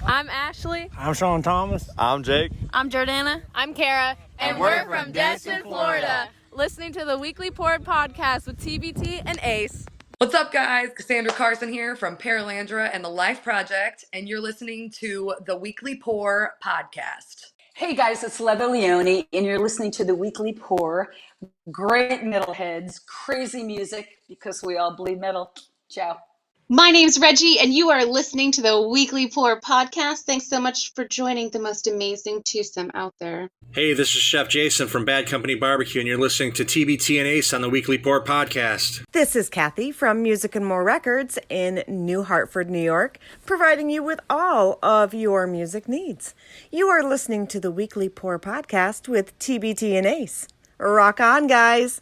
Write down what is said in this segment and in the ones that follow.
I'm Ashley. I'm Sean Thomas. I'm Jake. I'm Jordana. I'm Kara. And we're from Destin, Florida. Listening to the Weekly Pour podcast with TbT and Ace. What's up, guys? Cassandra Carson here from Paralandra and the Life Project, and you're listening to the Weekly Pour podcast. Hey guys, it's Leather Leone, and you're listening to the Weekly Pour. Great metalheads, crazy music, because we all bleed metal. Ciao. My name's Reggie, and you are listening to the Weekly Pour podcast. Thanks so much for joining the most amazing twosome out there. Hey, this is Chef Jason from Bad Company Barbecue, and you're listening to TbT and Ace on the Weekly Pour podcast. This is Kathy from Music and More Records in New Hartford, New York, providing you with all of your music needs. You are listening to the Weekly Pour podcast with TbT and Ace. Rock on, guys!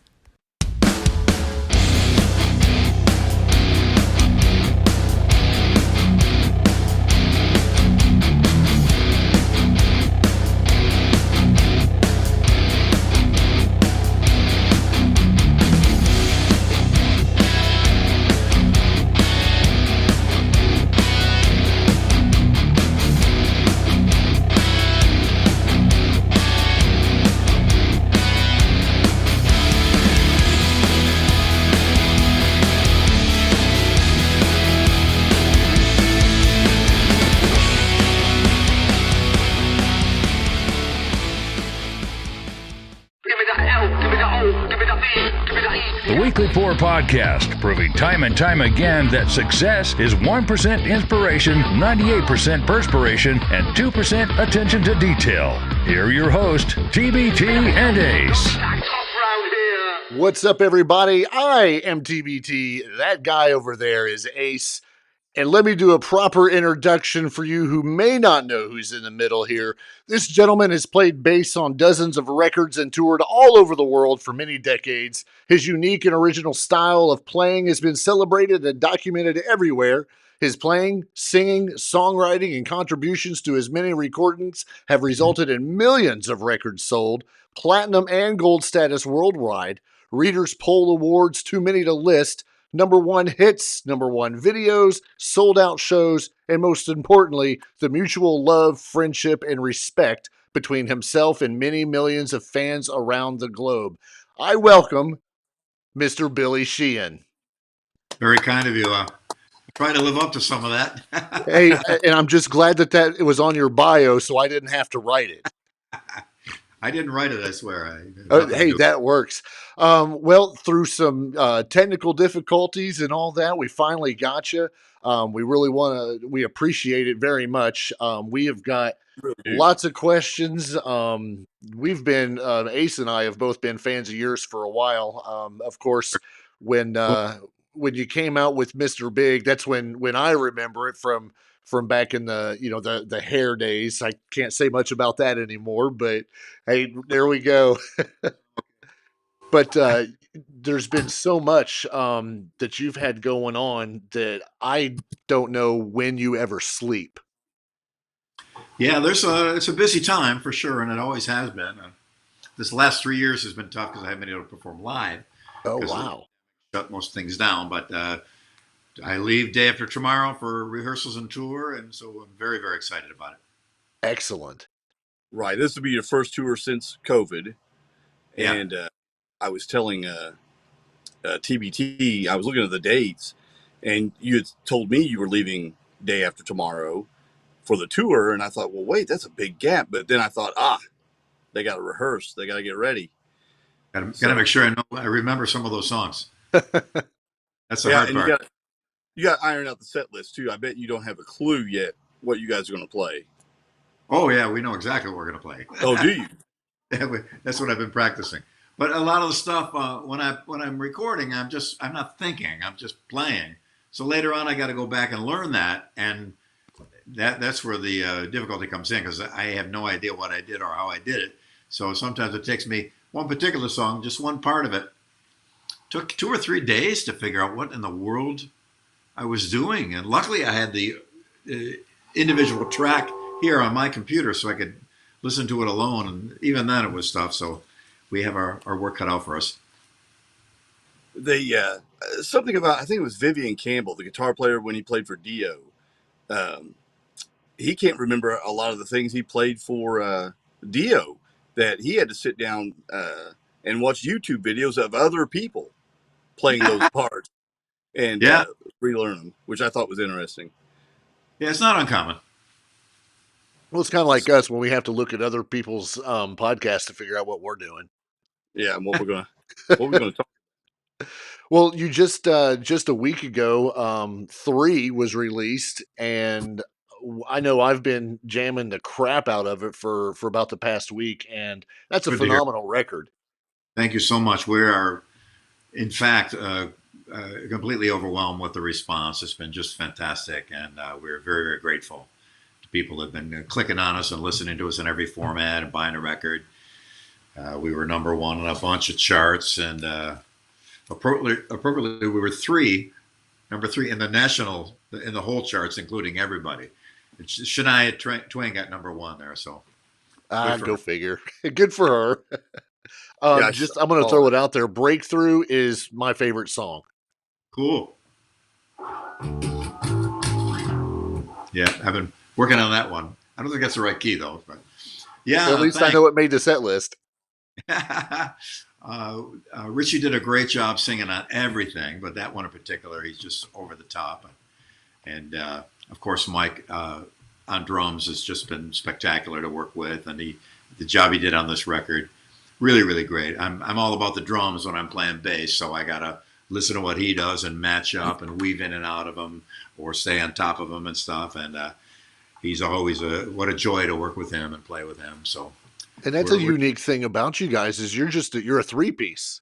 The Weekly Pour podcast, proving time and time again that success is 1% inspiration, 98% perspiration, and 2% attention to detail. Here are your hosts, TbT and Ace. What's up, everybody? I am TbT. That guy over there is Ace. And let me do a proper introduction for you who may not know who's in the middle here. This gentleman has played bass on dozens of records and toured all over the world for many decades. His unique and original style of playing has been celebrated and documented everywhere. His playing, singing, songwriting, and contributions to his many recordings have resulted in millions of records sold, platinum and gold status worldwide, Readers' Poll Awards too many to list, #1 hits, #1 videos, sold out shows, and most importantly, the mutual love, friendship, and respect between himself and many millions of fans around the globe. I welcome Mr. Billy Sheehan. Very kind of you. Try to live up to some of that. Hey, and I'm just glad that it was on your bio so I didn't have to write it. I didn't write it, I swear. Hey, that works. Well, through some technical difficulties and all that, we finally got you. We appreciate it very much. We have got lots of questions. We've been, Ace and I have both been fans of yours for a while. Of course, when you came out with Mr. Big, that's when I remember it from back in the hair days. I can't say much about that anymore, but hey, there we go. But there's been so much that you've had going on that I don't know when you ever sleep. Yeah, it's a busy time for sure, and it always has been. This last 3 years has been tough because I haven't been able to perform live. Oh, wow. Shut most things down, but I leave day after tomorrow for rehearsals and tour, and so I'm very, very excited about it. Excellent. Right. This will be your first tour since COVID. Yeah. And I was telling TbT, I was looking at the dates, and you had told me you were leaving day after tomorrow for the tour, and I thought, well, wait, that's a big gap. But then I thought, they got to rehearse. They got to get ready. Got to make sure I remember some of those songs. That's the hard part. You got to iron out the set list, too. I bet you don't have a clue yet what you guys are going to play. Oh, yeah, we know exactly what we're going to play. Oh, do you? That's what I've been practicing. But a lot of the stuff, when I'm recording, I'm not thinking, I'm just playing. So later on, I got to go back and learn that, and that's where the difficulty comes in, because I have no idea what I did or how I did it. So sometimes it takes me one particular song, just one part of it. Took 2 or 3 days to figure out what in the world I was doing, and luckily I had the individual track here on my computer so I could listen to it alone, and even then it was tough. So we have our work cut out for us. Something about, I think it was Vivian Campbell, the guitar player when he played for Dio. he can't remember a lot of the things he played for Dio, that he had to sit down and watch YouTube videos of other people playing those parts and Yeah. relearn them, which I thought was interesting. Yeah, it's not uncommon. Well, it's kind of like us when we have to look at other people's podcasts to figure out what we're doing. Yeah, and what we're gonna talk. Well, you just a week ago, 3 was released, and I know I've been jamming the crap out of it for about the past week, and that's a Good to hear. phenomenal record. Thank you so much. We are, in fact, completely overwhelmed with the response. It's been just fantastic, and we're very, very grateful to people that have been clicking on us and listening to us in every format and buying a record. We were number 1 on a bunch of charts, and appropriately, we were number 3 in the whole charts, including everybody. Shania Twain got number 1 there, so Go figure. Good for her. Yeah, I'm going to throw it out there. Breakthrough is my favorite song. cool. Yeah, I've been working on that one. I don't think that's the right key though, but yeah. Well, at least I know it made the set list. Richie did a great job singing on everything, but that one in particular, he's just over the top. And of course, Mike on drums has just been spectacular to work with, and the job he did on this record, really, really great. I'm all about the drums when I'm playing bass, so I gotta listen to what he does and match up and weave in and out of them or stay on top of them and stuff. And he's always what a joy to work with him and play with him. So. And that's a unique thing about you guys is you're a 3-piece.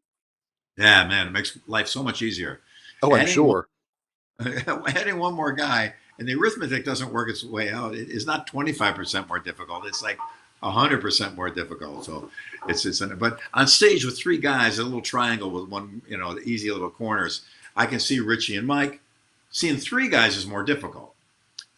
Yeah, man, it makes life so much easier. Oh, I'm sure. Adding one more guy, and the arithmetic doesn't work its way out. It is not 25% more difficult. It's like 100% more difficult. So but on stage with 3 guys, a little triangle with one, the easy little corners, I can see Richie and Mike. Seeing 3 guys is more difficult.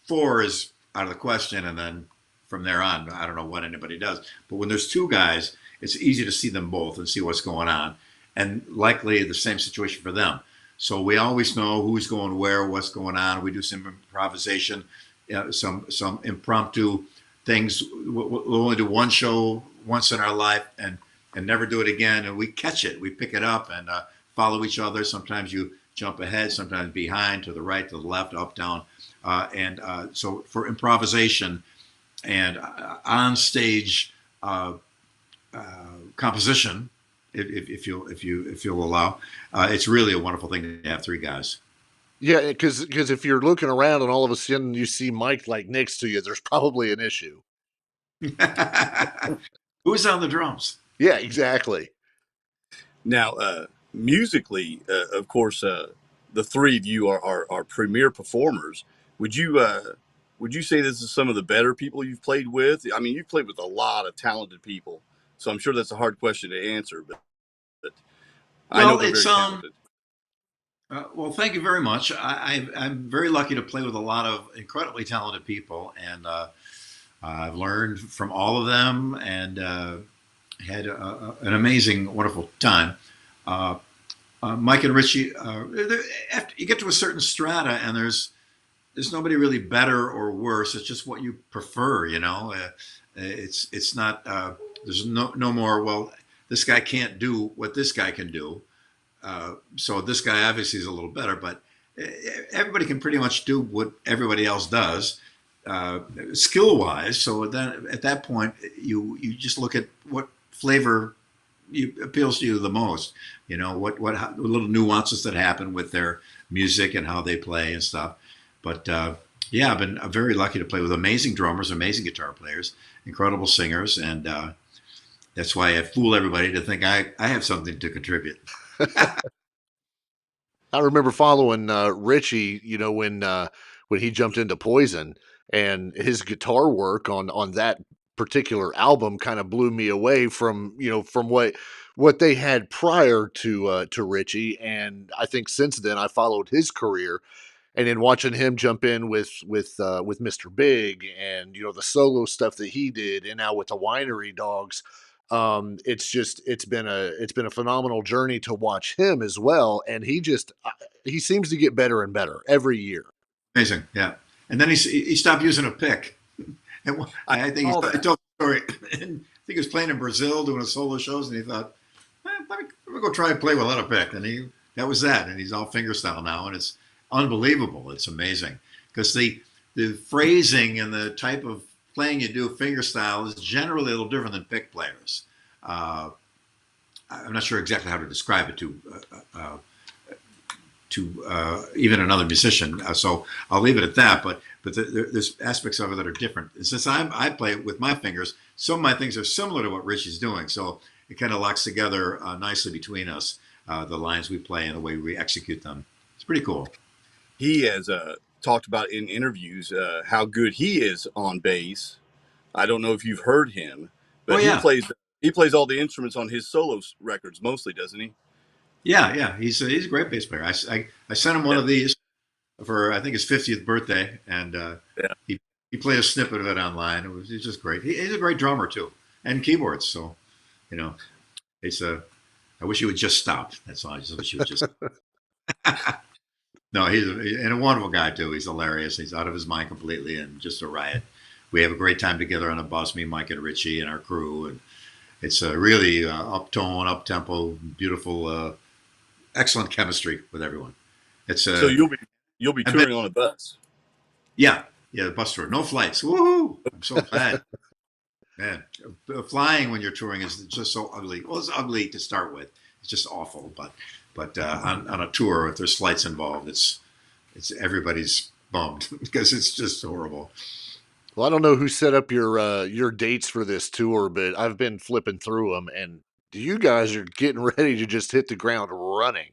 4 is out of the question, and then from there on, I don't know what anybody does. But when there's 2 guys, it's easy to see them both and see what's going on. And likely the same situation for them. So we always know who's going where, what's going on. We do some improvisation, some impromptu things. We'll only do one show once in our life and never do it again. And we catch it. We pick it up and follow each other. Sometimes you jump ahead, sometimes behind, to the right, to the left, up, down. So for improvisation and on stage composition, if you'll allow, it's really a wonderful thing to have 3 guys. Yeah, because if you're looking around and all of a sudden you see Mike like next to you, there's probably an issue. Who's on the drums? Yeah, exactly. Now, musically, of course, the 3 of you are premier performers. Would you say this is some of the better people you've played with? I mean, you've played with a lot of talented people, so I'm sure that's a hard question to answer. But I know they're very talented. Well, thank you very much. I'm very lucky to play with a lot of incredibly talented people, and I've learned from all of them and had an amazing, wonderful time. Mike and Richie, after you get to a certain strata, and there's nobody really better or worse. It's just what you prefer, It's not. There's no more. Well, this guy can't do what this guy can do. So this guy obviously is a little better, but everybody can pretty much do what everybody else does, skill-wise. So then at that point, you just look at what flavor appeals to you the most. What little nuances that happen with their music and how they play and stuff. But yeah, I've been very lucky to play with amazing drummers, amazing guitar players, incredible singers, and that's why I fool everybody to think I have something to contribute. I remember following Richie, when he jumped into Poison, and his guitar work on that particular album kind of blew me away from what they had prior to Richie. And I think since then I followed his career, and then watching him jump in with Mr.Big and the solo stuff that he did, and now with the Winery Dogs. It's been a phenomenal journey to watch him as well, and he seems to get better and better every year. Amazing, yeah. And then he stopped using a pick. And I think he told the story. I think he was playing in Brazil doing a solo shows, and he thought, let me go try and play without a pick. And that was that. And he's all fingerstyle now, and it's unbelievable. It's amazing because the phrasing and the type of playing you do fingerstyle is generally a little different than pick players. I'm not sure exactly how to describe it to even another musician. So I'll leave it at that. But there's aspects of it that are different. And since I play with my fingers, some of my things are similar to what Richie's doing. So it kind of locks together nicely between us, the lines we play and the way we execute them. It's pretty cool. He has talked about in interviews how good he is on bass. I don't know if you've heard him, but he plays all the instruments on his solo records mostly, doesn't he? Yeah. He's a great bass player. I sent him one of these for I think his 50th birthday, and he played a snippet of it online. It was just great. He's a great drummer too, and keyboards. So, it's I wish he would just stop. That's all. I just wish he would just. No, he's a wonderful guy too. He's hilarious. He's out of his mind completely, and just a riot. We have a great time together on the bus, me, Mike, and Richie, and our crew, and it's a really uptone, up-tempo, beautiful, excellent chemistry with everyone. It's so you'll be touring on a bus. Yeah, the bus tour. No flights. Woohoo! I'm so glad. Man, flying when you're touring is just so ugly. Well, it's ugly to start with. It's just awful. But on a tour, if there's flights involved, it's everybody's bummed because it's just horrible. Well, I don't know who set up your dates for this tour, but I've been flipping through them, and you guys are getting ready to just hit the ground running.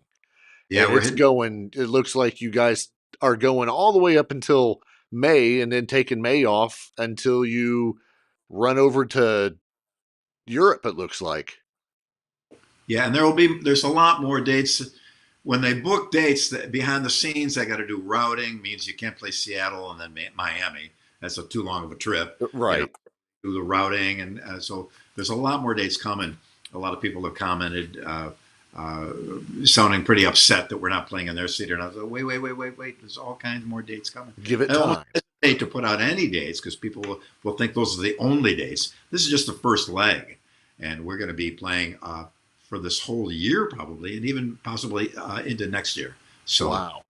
Yeah, and it looks like you guys are going all the way up until May, and then taking May off until you run over to Europe, it looks like. Yeah, and there's a lot more dates. When they book dates behind the scenes, they got to do routing, means you can't play Seattle and then Miami. That's too long of a trip. Right. Do the routing. And so there's a lot more dates coming. A lot of people have commented, sounding pretty upset that we're not playing in their theater. And I was like, wait. There's all kinds more dates coming. Give it time. I don't hesitate to put out any dates because people will think those are the only dates. This is just the first leg. And we're going to be playing for this whole year probably, and even possibly into next year. So wow.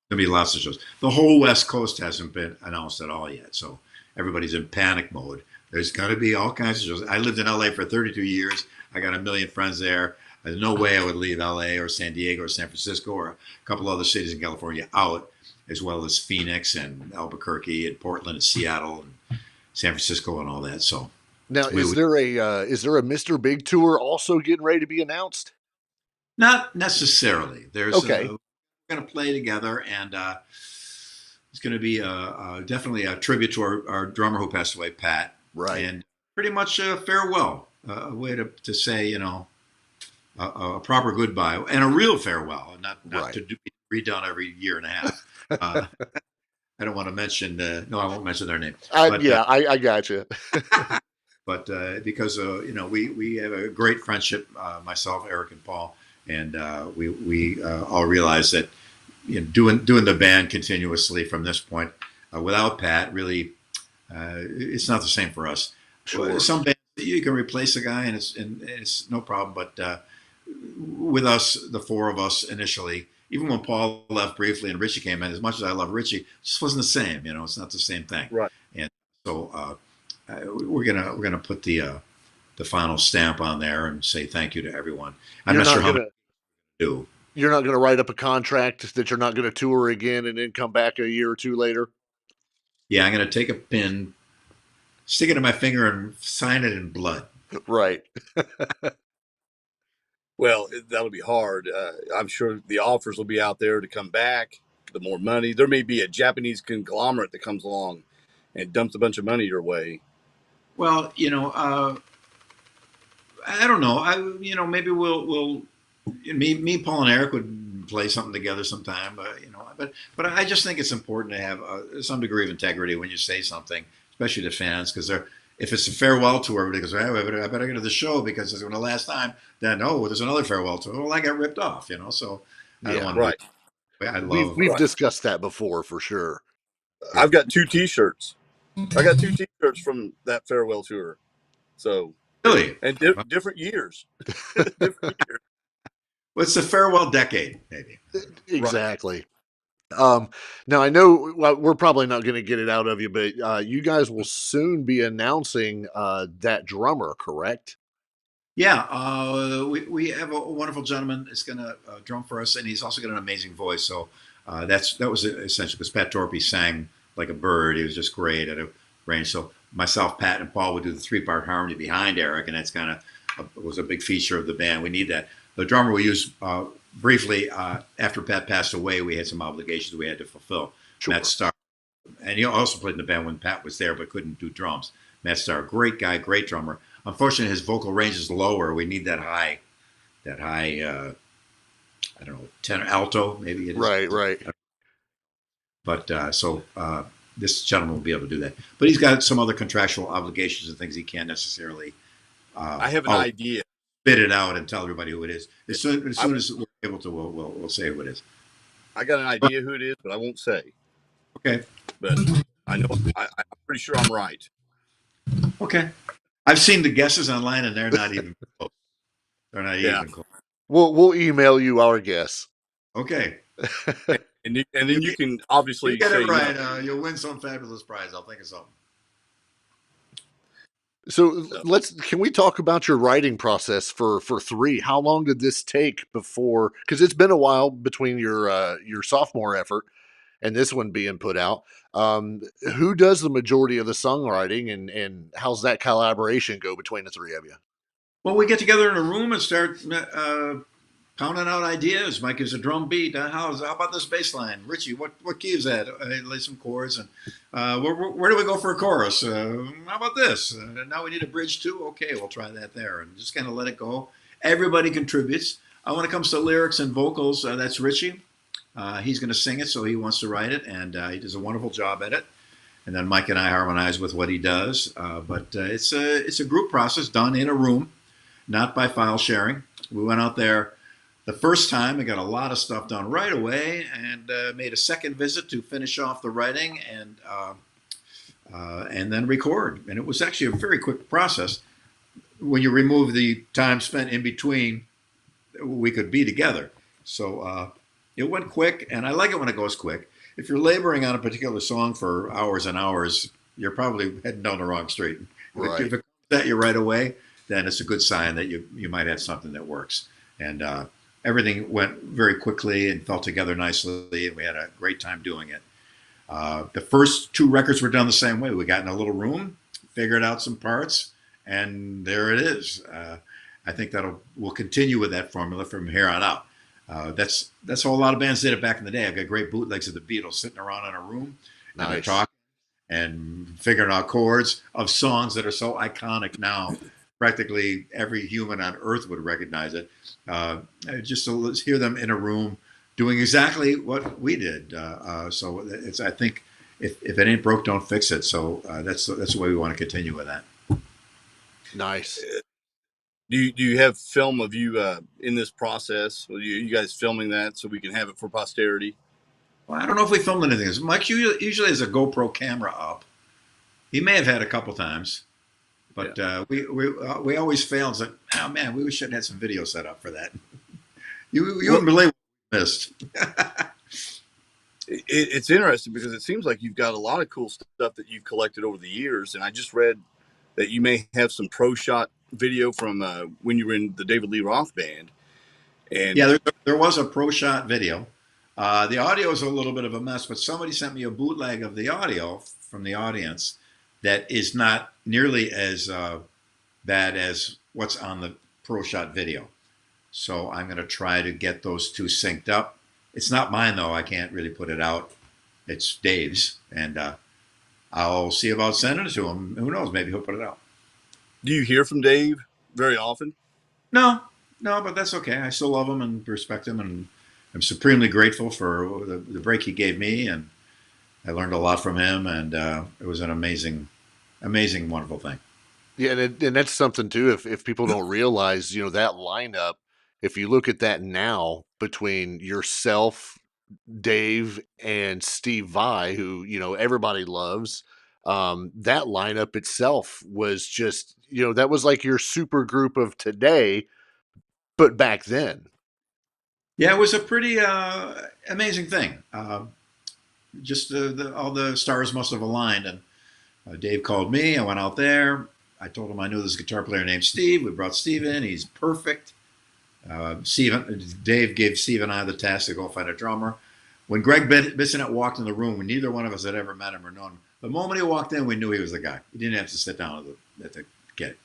There'll be lots of shows. The whole West Coast hasn't been announced at all yet, so everybody's in panic mode. There's going to be all kinds of shows. I lived in LA for 32 years. I got a million friends there. There's no way I would leave LA or San Diego or San Francisco or a couple other cities in California out, as well as Phoenix and Albuquerque and Portland and Seattle and San Francisco and all that. So now, is there a Mr. Big tour also getting ready to be announced? Not necessarily. There's okay. We're going to play together, and it's going to be definitely a tribute to our drummer who passed away, Pat. Right. And pretty much a farewell, a way to say, a proper goodbye and a real farewell, and not right. to be redone every year and a half. I don't want to mention. No, I won't mention their name. I got you. But because we have a great friendship, myself, Eric, and Paul, and we all realize that doing the band continuously from this point without Pat really it's not the same for us. Sure. Some bands you can replace a guy and it's no problem, but with us, the four of us initially, even when Paul left briefly and Richie came in, as much as I love Richie, it just wasn't the same. It's not the same thing. Right. And so we're gonna put the final stamp on there and say thank you to everyone. I'm not sure how to do. You're not going to write up a contract that you're not going to tour again and then come back a year or two later? Yeah, I'm going to take a pin, stick it in my finger, and sign it in blood. Right. Well, that'll be hard. I'm sure the offers will be out there to come back. The more money, there may be a Japanese conglomerate that comes along and dumps a bunch of money your way. Well, I don't know. Maybe we'll me, Paul, and Eric would play something together sometime. But I just think it's important to have some degree of integrity when you say something, especially to fans, because if it's a farewell tour, everybody goes, I better go to the show because it's going to last time. Then there's another farewell tour. Well, I got ripped off, So I don't want right. We've discussed that before for sure. I've got 2 T-shirts. I got 2 T-shirts from that farewell tour. So Really? and different years, different years. Well, it's a farewell decade, maybe. Exactly. Now I know we're probably not going to get it out of you, but you guys will soon be announcing that drummer, correct? Yeah, we have a wonderful gentleman that's going to drum for us, and he's also got an amazing voice. So that was essential because Pat Torpey sang like a bird. He was just great at a range. So myself, Pat, and Paul would do the 3-part harmony behind Eric, and that's kind of was a big feature of the band. We need that. The drummer we used briefly after Pat passed away. We had some obligations we had to fulfill. Sure. Matt Starr, and he also played in the band when Pat was there, but couldn't do drums. Matt Starr, great guy, great drummer. Unfortunately, his vocal range is lower. We need that high, I don't know, tenor, alto, maybe it is. Right. But this gentleman will be able to do that. But he's got some other contractual obligations and things he can't necessarily. I have an idea. Spit it out and tell everybody who it is. As soon as we're able to, we'll say who it is. I got an idea who it is, but I won't say. Okay. But I know I'm pretty sure I'm right. Okay. I've seen the guesses online, and they're not even close. They're not even close. We'll email you our guess. Okay. And then you can obviously you get say it right. You'll win some fabulous prize. I'll think of something. So can we talk about your writing process for 3? How long did this take before? Because it's been a while between your sophomore effort and this one being put out. Who does the majority of the songwriting, and how's that collaboration go between the 3 of you? Well, we get together in a room and start pounding out ideas. Mike gives a drum beat. How about this bass line? Richie, what key is that? Lay some chords. And where do we go for a chorus? How about this? Now we need a bridge too. Okay, we'll try that there. And just kind of let it go. Everybody contributes. When it comes to lyrics and vocals, that's Richie. He's going to sing it, so he wants to write it, and he does a wonderful job at it. And then Mike and I harmonize with what he does. But it's a group process done in a room, not by file sharing. We went out there the first time and got a lot of stuff done right away, and made a second visit to finish off the writing and then record. And it was actually a very quick process. When you remove the time spent in between, we could be together. So it went quick, and I like it when it goes quick. If you're laboring on a particular song for hours and hours, you're probably heading down the wrong street. Right. If it comes at you right away, then it's a good sign that you might have something that works. And everything went very quickly and fell together nicely, and we had a great time doing it. The first 2 records were done the same way. We got in a little room, figured out some parts, and there it is. I think we'll continue with that formula from here on out. That's how a lot of bands did it back in the day. I've got great bootlegs of the Beatles sitting around in a room, and they're talking and figuring out chords of songs that are so iconic now. Practically every human on earth would recognize it. Just to hear them in a room doing exactly what we did. So it's, I think, if it ain't broke, don't fix it. So that's the way we want to continue with that. Nice. Do you have film of you in this process? You guys filming that so we can have it for posterity? Well, I don't know if we filmed anything. Mike usually has a GoPro camera up. He may have had a couple times. But we always fail and say, oh man, we should have had some video set up for that. You wouldn't believe what we missed. It's interesting because it seems like you've got a lot of cool stuff that you've collected over the years. And I just read that you may have some pro shot video from when you were in the David Lee Roth band. And yeah, there was a pro shot video. The audio is a little bit of a mess, but somebody sent me a bootleg of the audio from the audience that is not nearly as bad as what's on the pro shot video. So I'm going to try to get those 2 synced up. It's not mine, though. I can't really put it out. It's Dave's. And I'll see about sending it to him. Who knows? Maybe he'll put it out. Do you hear from Dave very often? No, but that's okay. I still love him and respect him. And I'm supremely grateful for the break he gave me. And I learned a lot from him, and it was an amazing, wonderful thing. Yeah, and that's something too. If people don't realize, that lineup. If you look at that now between yourself, Dave, and Steve Vai, who everybody loves, that lineup itself was just, that was like your super group of today, but back then. Yeah, it was a pretty amazing thing. Just all the stars must have aligned. And Dave called me. I went out there. I told him I knew this guitar player named Steve. We brought Steve in. He's perfect. Dave gave Steve and I the task to go find a drummer. When Greg Bissonette walked in the room, neither one of us had ever met him or known him. The moment he walked in, we knew he was the guy. He didn't have to sit down at the get.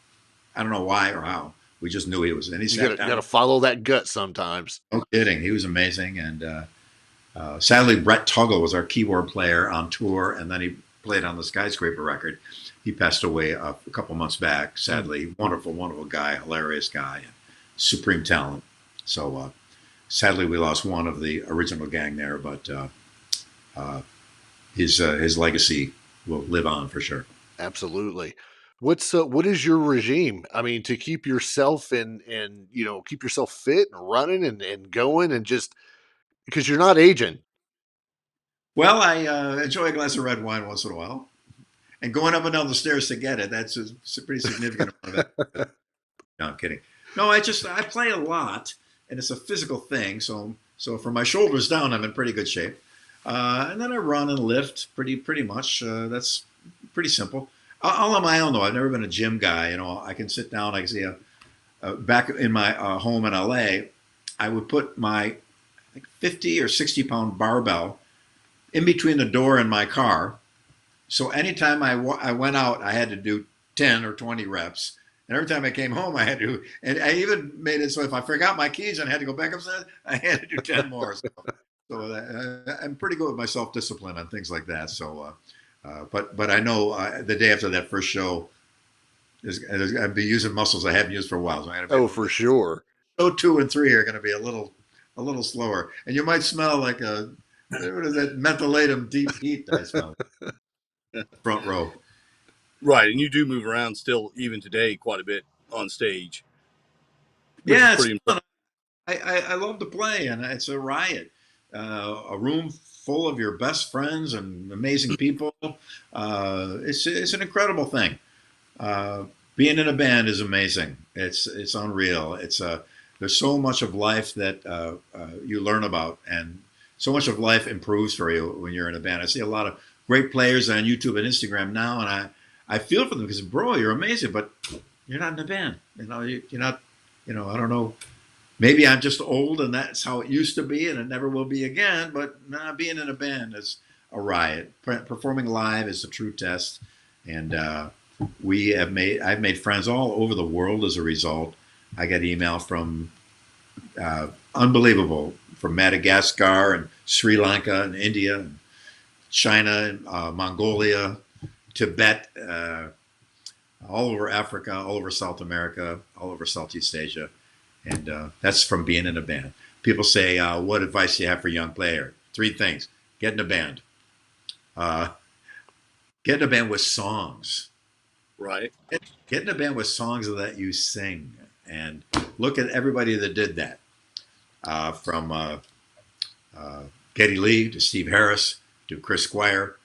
I don't know why or how. We just knew he was. And he sat down. You got to follow that gut sometimes. No kidding. He was amazing. And sadly, Brett Tuggle was our keyboard player on tour, and then he played on the Skyscraper record. He passed away a couple months back, sadly. Wonderful, wonderful guy, hilarious guy, and supreme talent. So sadly, we lost one of the original gang there, but his legacy will live on for sure. Absolutely. What is your regime? I mean, to keep yourself and keep yourself fit and running and going, and just because you're not aging. Well, I enjoy a glass of red wine once in a while, and going up and down the stairs to get it. That's a pretty significant amount of that. No, I'm kidding. No, I play a lot, and it's a physical thing. So from my shoulders down, I'm in pretty good shape. And then I run and lift pretty much. That's pretty simple. All on my own, though. I've never been a gym guy. I can sit down. I can see back in my home in LA, I would put my 50 or 60 pound barbell in between the door and my car. So anytime I went out, I had to do 10 or 20 reps. And every time I came home, I had to, and I even made it so if I forgot my keys and I had to go back upstairs, I had to do 10 more. So I'm pretty good with my self-discipline on things like that. So, but I know the day after that first show, I'd be using muscles I haven't used for a while. So for sure. Show 2 and 3 are going to be a little slower, and you might smell like what is that mentholatum deep heat I smell. Front row. Right, and you do move around still, even today, quite a bit on stage. Yeah, it's fun. I love to play, and it's a riot. A room full of your best friends and amazing people. It's an incredible thing. Being in a band is amazing. It's unreal. There's so much of life that you learn about, and so much of life improves for you when you're in a band. I see a lot of great players on YouTube and Instagram now, and I feel for them because, bro, you're amazing, but you're not in a band. You're not. I don't know. Maybe I'm just old, and that's how it used to be, and it never will be again. But being in a band is a riot. Performing live is a true test, and I've made friends all over the world as a result. I get email from unbelievable from Madagascar and Sri Lanka and India and China and Mongolia, Tibet, all over Africa, all over South America, all over Southeast Asia. And that's from being in a band. People say, what advice do you have for a young player? 3 things. Get in a band. Get in a band with songs. Right. Get in a band with songs that you sing. And look at everybody that did that. From Geddy Lee to Steve Harris to Chris Squire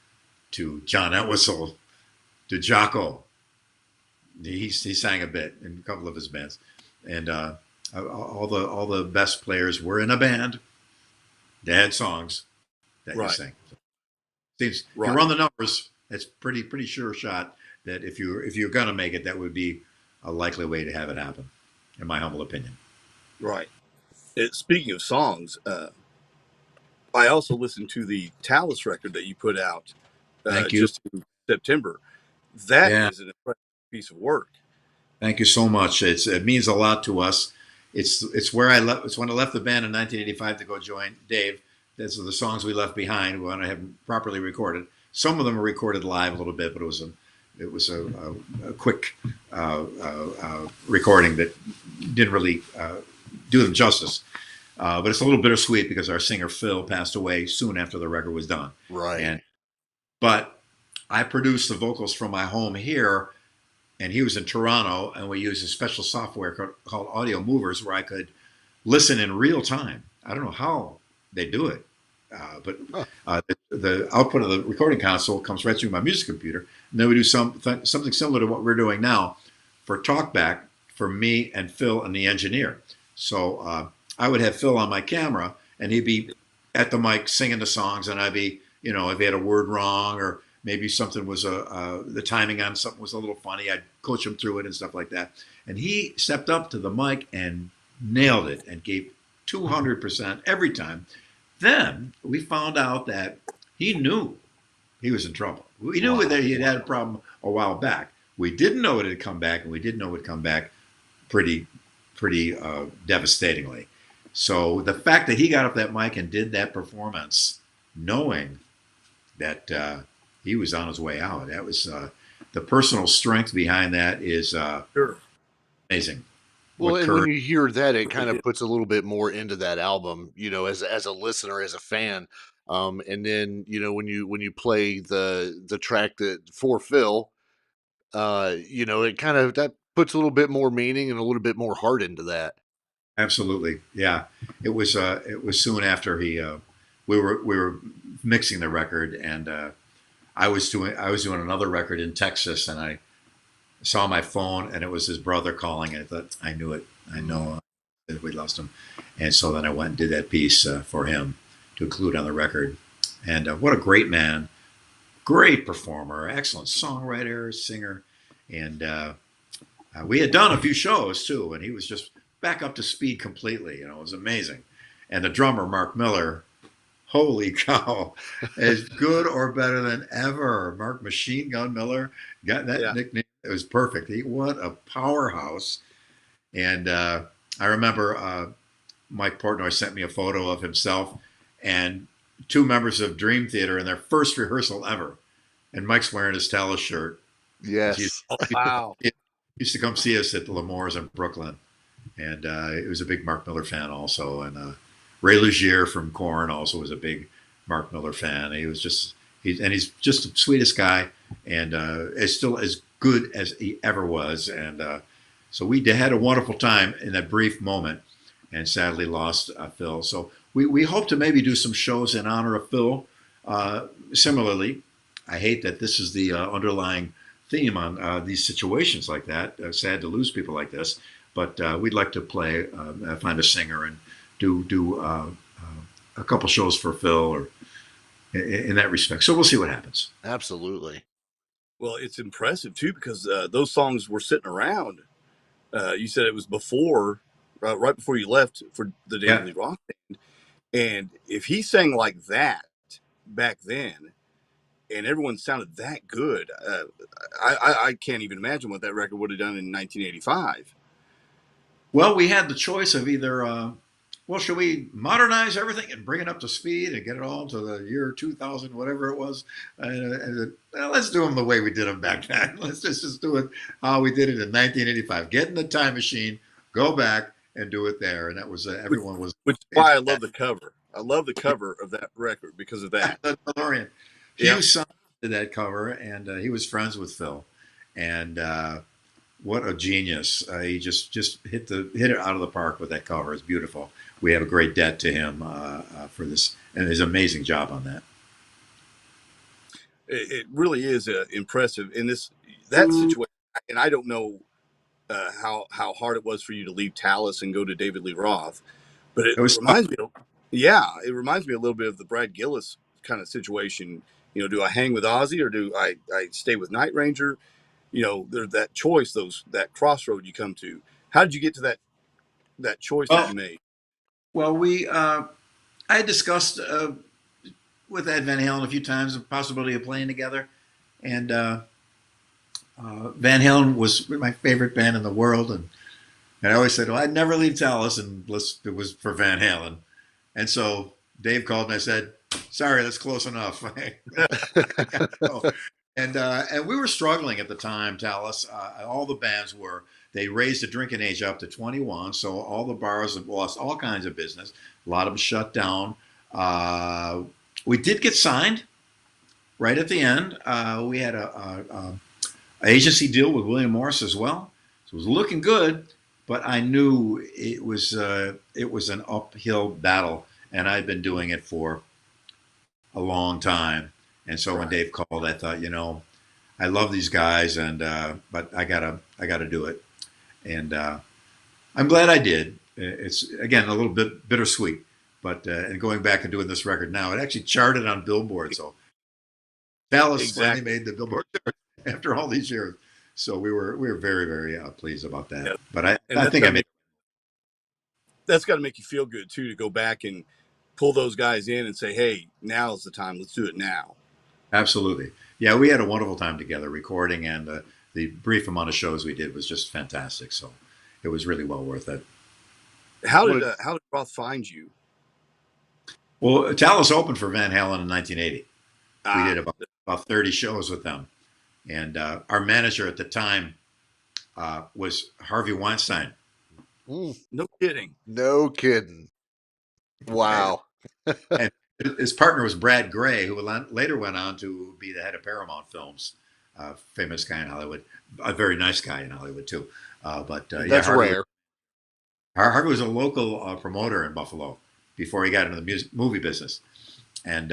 to John Entwistle to Jocko. He sang a bit in a couple of his bands. And all the best players were in a band. They had songs that you sang. Seems if you run the numbers, it's pretty sure shot that if you're gonna make it, that would be a likely way to have it happen, in my humble opinion. Right. Speaking of songs, I also listened to the Talus record that you put out. Thank you. Just in September. That is an impressive piece of work. Thank you so much. It means a lot to us. It's where I left. It's when I left the band in 1985 to go join Dave. Those are the songs we left behind. We want to have them properly recorded. Some of them are recorded live a little bit, but it was a quick recording that didn't really do them justice. But it's a little bittersweet because our singer Phil passed away soon after the record was done. Right. But I produced the vocals from my home here, and he was in Toronto, and we used a special software called Audio Movers where I could listen in real time. I don't know how they do it, but the output of the recording console comes right through my music computer, And then we do something similar to what we're doing now for talkback for me and Phil and the engineer. So I would have Phil on my camera, and he'd be at the mic singing the songs, and I'd be, if he had a word wrong or maybe something was the timing on something was a little funny, I'd coach him through it and stuff like that. And he stepped up to the mic and nailed it and gave 200% every time. Then we found out that he knew he was in trouble. We knew that he had a problem a while back. We didn't know it had come back, and we didn't know it would come back pretty devastatingly. So the fact that he got up that mic and did that performance, knowing that he was on his way out, that was the personal strength behind that is amazing. Well, and when you hear that, it kind of puts a little bit more into that album, as a listener, as a fan. And then, when you play the track that for Phil, it kind of, that puts a little bit more meaning and a little bit more heart into that. Absolutely. Yeah. It was soon after we were mixing the record, and I was doing another record in Texas, and I saw my phone, and it was his brother calling, and I thought, I knew it. I know that we lost him. And so then I went and did that piece for him to include on the record. And what a great man, great performer, excellent songwriter, singer. And we had done a few shows too, and he was just back up to speed completely. It was amazing. And the drummer, Mark Miller, holy cow, as good or better than ever. Mark Machine Gun Miller got that nickname. It was perfect. What a powerhouse. And I remember Mike Portnoy sent me a photo of himself and two members of Dream Theater in their first rehearsal ever. And Mike's wearing his Talus shirt. Yes. Wow. He used to come see us at the L'Amour's in Brooklyn. And he was a big Mark Miller fan also. And Ray Lugier from Korn also was a big Mark Miller fan. He's just the sweetest guy, and is still as good as he ever was. And so we had a wonderful time in that brief moment, and sadly lost Phil. So we hope to maybe do some shows in honor of Phil. Similarly, I hate that this is the underlying theme on these situations like that. Sad to lose people like this, but we'd like to find a singer and do a couple shows for Phil, or in that respect. So we'll see what happens. Absolutely. Well, it's impressive too, because those songs were sitting around. You said it was right before you left for the David Lee Roth band. And if he sang like that back then, and everyone sounded that good, I can't even imagine what that record would have done in 1985. Well, we had the choice of either, should we modernize everything and bring it up to speed and get it all to the year 2000, whatever it was? Let's do them the way we did them back then. Let's just do it how we did it in 1985. Get in the time machine, go back, and do it there. And that was, everyone was. Which is why I love the cover. I love the cover of that record because of that. The DeLorean. Hugh Son did that cover, and he was friends with Phil. And what a genius. He just hit it out of the park with that cover. It's beautiful. We have a great debt to him for this, and his amazing job on that. It really is impressive in that situation. And I don't know how hard it was for you to leave Talus and go to David Lee Roth, but it reminds me a little bit of the Brad Gillis kind of situation. Do I hang with Ozzy or do I stay with Night Ranger? There's that choice, that crossroad you come to. How did you get to that choice that you made? Well, I discussed with Ed Van Halen a few times the possibility of playing together, and Van Halen was my favorite band in the world, and I always said, well, I'd never leave Talus unless it was for Van Halen. And so Dave called and I said, sorry, that's close enough. And we were struggling at the time, Talus. All the bands were. They raised the drinking age up to 21, so all the bars have lost all kinds of business. A lot of them shut down. We did get signed right at the end. We had a agency deal with William Morris as well, so it was looking good. But I knew it was an uphill battle, and I'd been doing it for a long time. And so when Dave called, I thought, I love these guys, and but I gotta do it, and I'm glad I did. It's again a little bit bittersweet, but and going back and doing this record now, it actually charted on Billboard. So Dallas finally Exactly. made the Billboard chart after all these years. So we were very very pleased about that. Yeah. But And I think I made. that's got to make you feel good too, to go back and pull those guys in and say, "Hey, now's the time. Let's do it now." Absolutely. Yeah, we had a wonderful time together recording, and the brief amount of shows we did was just fantastic. So it was really well worth it. How did Roth find you? Well, Dallas opened for Van Halen in 1980. We did Ah, about 30 shows with them. And our manager at the time was Harvey Weinstein. no kidding. No kidding. Wow. And his partner was Brad Gray, who later went on to be the head of Paramount Films, famous guy in Hollywood, a very nice guy in Hollywood too. But That's rare. Harvey was a local promoter in Buffalo before he got into the movie business, and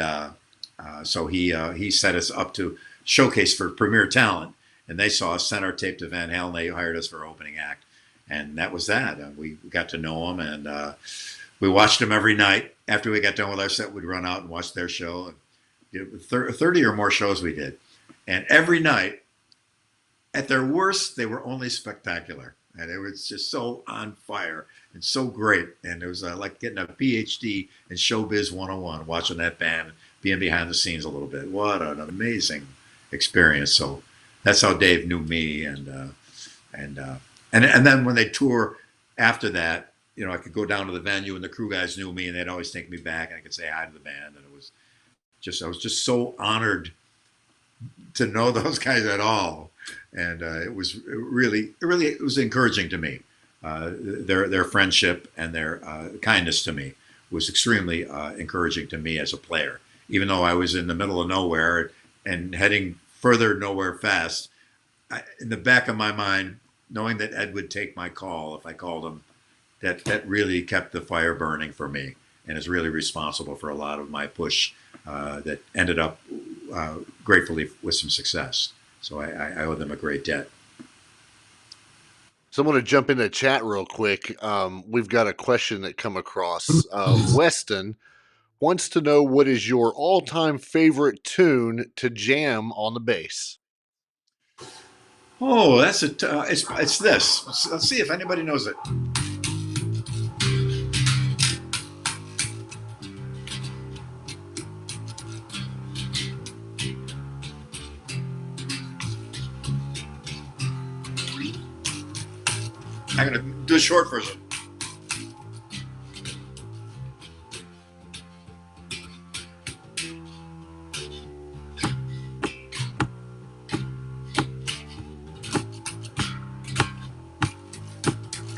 so he set us up to showcase for premier talent, and they saw us, sent our tape to Van Halen. They hired us for opening act, and that was that. We got to know him, and we watched them every night. After we got done with our set, we'd run out and watch their show. And 30 or more shows we did, and every night, at their worst, they were only spectacular. And it was just so on fire and so great. And it was like getting a PhD in Showbiz 101, watching that band, being behind the scenes a little bit. What an amazing experience. So that's how Dave knew me. And then when they tour after that, you know, I could go down to the venue and the crew guys knew me and they'd always take me back and I could say hi to the band. And I was just so honored to know those guys at all. And it was encouraging to me. Their friendship and their kindness to me was extremely encouraging to me as a player. Even though I was in the middle of nowhere and heading further nowhere fast, in the back of my mind, knowing that Ed would take my call if I called him, that really kept the fire burning for me, and is really responsible for a lot of my push that ended up gratefully with some success. So I owe them a great debt. So I'm going to jump in the chat real quick. We've got a question that come across. Weston wants to know, what is your all-time favorite tune to jam on the bass? Oh, it's this. Let's see if anybody knows it. I'm going to do a short version.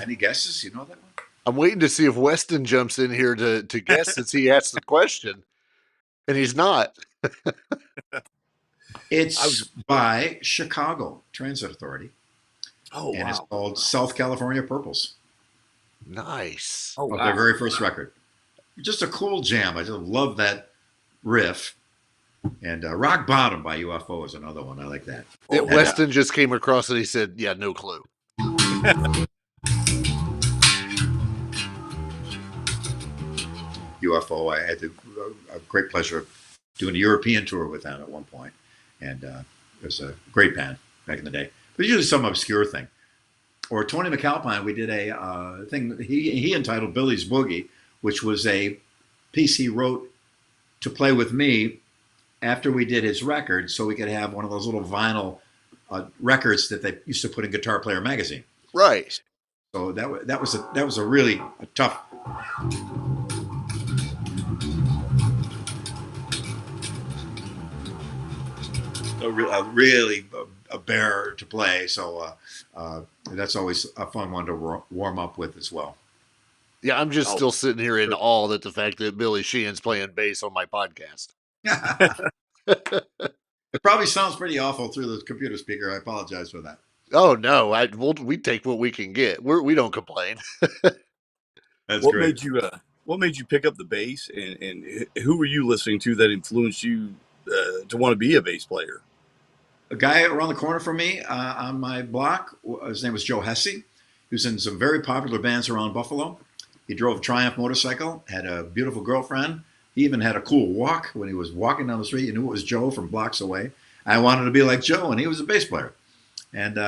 Any guesses? You know that one? I'm waiting to see if Weston jumps in here to guess since he asked the question, and he's not. It's by Chicago Transit Authority. Oh, and wow. It's called South California Purples. Nice. Oh, Of wow. their very first record. Just a cool jam. I just love that riff. And Rock Bottom by UFO is another one. I like that. Weston just came across it. He said, yeah, no clue. UFO, I had a great pleasure of doing a European tour with them at one point. And it was a great band back in the day. But usually some obscure thing. Or Tony McAlpine, we did a thing he entitled Billy's Boogie, which was a piece he wrote to play with me after we did his record, so we could have one of those little vinyl records that they used to put in Guitar Player magazine. Right. So that was a really tough. A bear to play. So that's always a fun one to warm up with as well. Yeah, I'm just still sitting here in awe at the fact that Billy Sheehan's playing bass on my podcast. It probably sounds pretty awful through the computer speaker. I apologize for that. Oh no, we take what we can get. We don't complain. That's what great. What made you pick up the bass, and who were you listening to that influenced you to want to be a bass player? a guy around the corner from me on my block. His name was Joe Hesse. He was in some very popular bands around Buffalo. He drove a Triumph motorcycle, had a beautiful girlfriend. He even had a cool walk when he was walking down the street. You knew it was Joe from blocks away. I wanted to be like Joe, and he was a bass player. And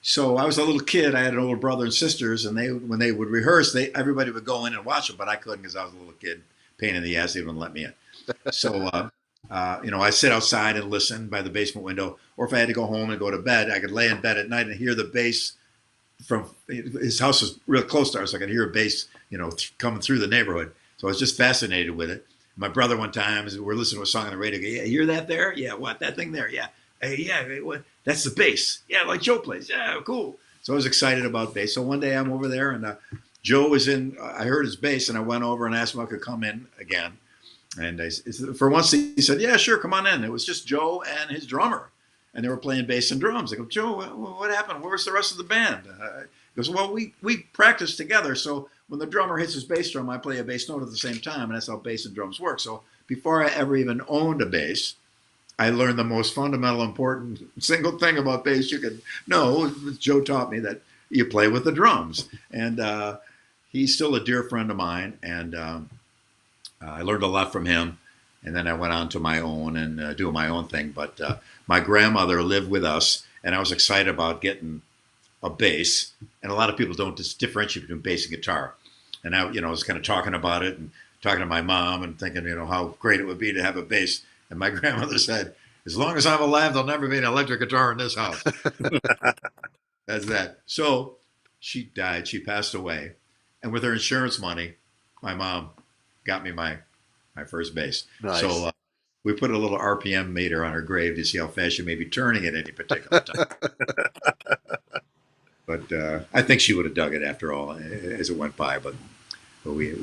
so I was a little kid. I had an older brother and sisters, and when they would rehearse, everybody would go in and watch them, but I couldn't because I was a little kid, pain in the ass. They wouldn't let me in. So I sit outside and listen by the basement window, or if I had to go home and go to bed, I could lay in bed at night and hear the bass from his house was real close to ours, so I could hear a bass, coming through the neighborhood. So I was just fascinated with it. My brother one time, we're listening to a song on the radio. Yeah, hear that there? Yeah, what, that thing there? Yeah. Hey, yeah, what? That's the bass. Yeah, like Joe plays. Yeah, cool. So I was excited about bass. So one day I'm over there, and Joe was in. I heard his bass, and I went over and asked him if I could come in again. And for once, he said, "Yeah, sure, come on in." It was just Joe and his drummer, and they were playing bass and drums. I go, "Joe, what happened? Where's the rest of the band?" He goes, "Well, we practice together, so when the drummer hits his bass drum, I play a bass note at the same time, and that's how bass and drums work." So before I ever even owned a bass, I learned the most fundamental, important single thing about bass you could know. Joe taught me that you play with the drums, and he's still a dear friend of mine, and I learned a lot from him. And then I went on to my own and doing my own thing. But my grandmother lived with us, and I was excited about getting a bass. And a lot of people don't differentiate between bass and guitar. And I was kind of talking about it and talking to my mom and thinking, how great it would be to have a bass. And my grandmother said, "As long as I'm alive, there'll never be an electric guitar in this house." That's that. So she died. She passed away. And with her insurance money, my mom got me my first bass. Nice. So we put a little RPM meter on her grave to see how fast she may be turning at any particular time. But I think she would have dug it after all as it went by. But we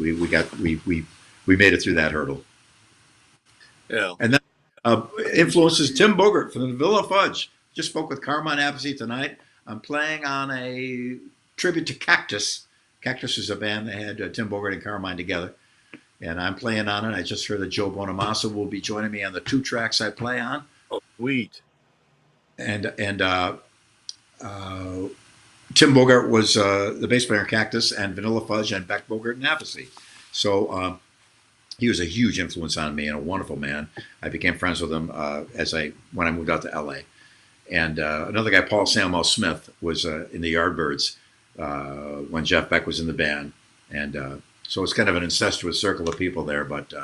made it through that hurdle. Yeah. And then influences Tim Bogert from the Villa Fudge. Just spoke with Carmine Appice tonight. I'm playing on a tribute to Cactus. Cactus is a band that had Tim Bogert and Carmine together. And I'm playing on it. I just heard that Joe Bonamassa will be joining me on the 2 tracks I play on. Oh, sweet. And Tim Bogert was the bass player in Cactus and Vanilla Fudge and Beck Bogert and Appice. So he was a huge influence on me and a wonderful man. I became friends with him when I moved out to LA. And another guy, Paul Samuel Smith, was in the Yardbirds when Jeff Beck was in the band. And so it's kind of an incestuous circle of people there. But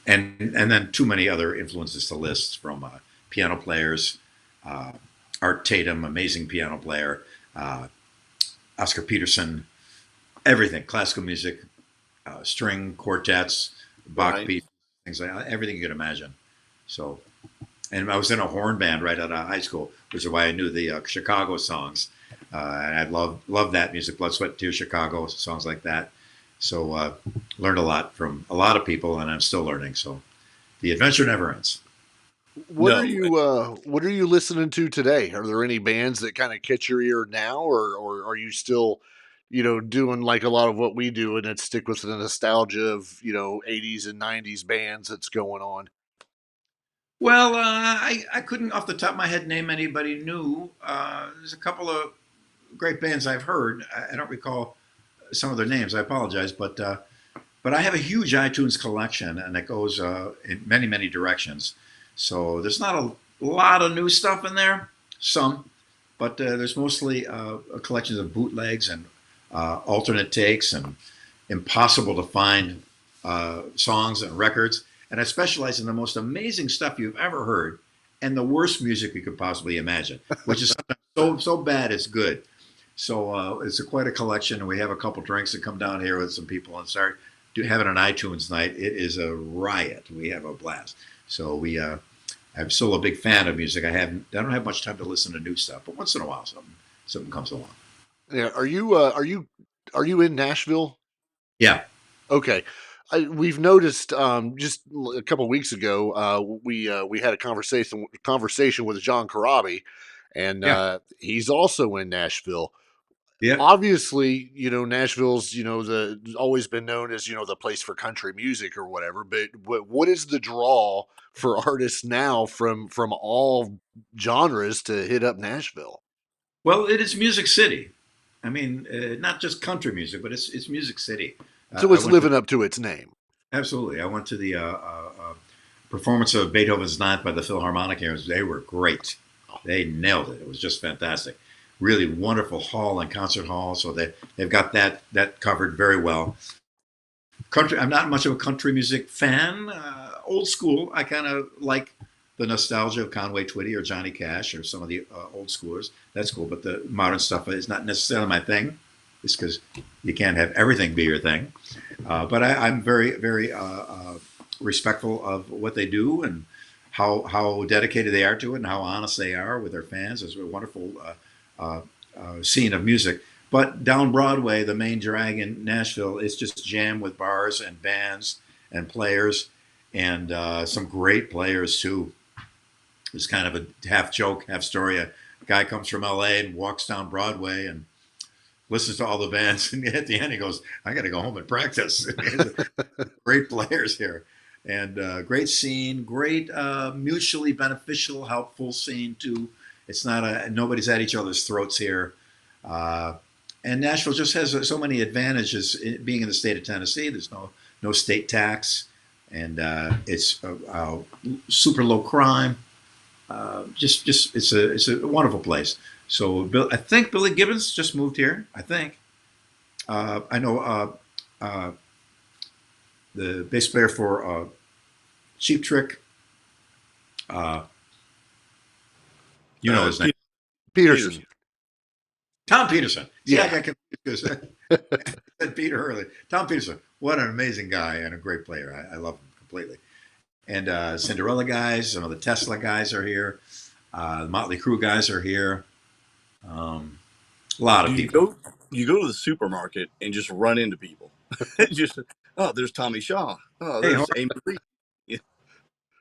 and then too many other influences to list, from piano players, Art Tatum, amazing piano player, Oscar Peterson, everything, classical music, string quartets, Bach pieces, things like that, everything you could imagine. So, and I was in a horn band right out of high school, which is why I knew the Chicago songs. And I love that music, Blood, Sweat, Tears, Chicago, songs like that. So learned a lot from a lot of people, and I'm still learning. So the adventure never ends. What are you listening to today? Are there any bands that kind of catch your ear now, or are you still, doing like a lot of what we do, and it's stick with the nostalgia of 80s and 90s bands that's going on? Well, I couldn't off the top of my head name anybody new. There's a couple of great bands I've heard. I don't recall some of their names. I apologize, but I have a huge iTunes collection, and it goes in many, many directions. So there's not a lot of new stuff in there, some, but there's mostly a collection of bootlegs and alternate takes and impossible to find songs and records. And I specialize in the most amazing stuff you've ever heard and the worst music you could possibly imagine, which is so bad it's good. So it's quite a collection, and we have a couple drinks that come down here with some people and start having an iTunes night. It is a riot. We have a blast. So I'm still a big fan of music. I don't have much time to listen to new stuff, but once in a while something comes along. Yeah. Are you in Nashville? Yeah. Okay. We've noticed just a couple of weeks ago we had a conversation with John Corabi, and he's also in Nashville. Yeah. Obviously, Nashville's, always been known as, the place for country music or whatever, but what is the draw for artists now from all genres to hit up Nashville? Well, it is Music City. I mean, not just country music, but it's Music City. So I it's went to living up to its name. Absolutely. I went to the performance of Beethoven's Ninth by the Philharmonic here. They were great. They nailed it. It was just fantastic. Really wonderful hall and concert hall. So they've got that covered very well. Country. I'm not much of a country music fan. Old school. I kind of like the nostalgia of Conway Twitty or Johnny Cash or some of the old schoolers. That's cool. But the modern stuff is not necessarily my thing. It's because you can't have everything be your thing. But I'm very, very respectful of what they do and how dedicated they are to it and how honest they are with their fans. It's a wonderful scene of music. But down Broadway, the main drag in Nashville, is just jammed with bars and bands and players and some great players too. It's kind of a half joke, half story. A guy comes from LA and walks down Broadway and listens to all the bands, and at the end he goes, "I got to go home and practice." Great players here, and great scene, great mutually beneficial, helpful scene too. It's not nobody's at each other's throats here, and Nashville just has so many advantages being in the state of Tennessee. There's no state tax, and it's super low crime. Just it's a wonderful place. So I think Billy Gibbons just moved here. I think. I know the bass player for Cheap Trick. You know his name. Peterson. Tom Peterson. See, Yeah. I got confused because I said Peter earlier. Tom Peterson. What an amazing guy and a great player. I love him completely. And Cinderella guys, some of the Tesla guys are here. The Motley Crue guys are here. A lot of people. You go to the supermarket and just run into people. Just there's Tommy Shaw. Oh, Hey, there's Amy Lee.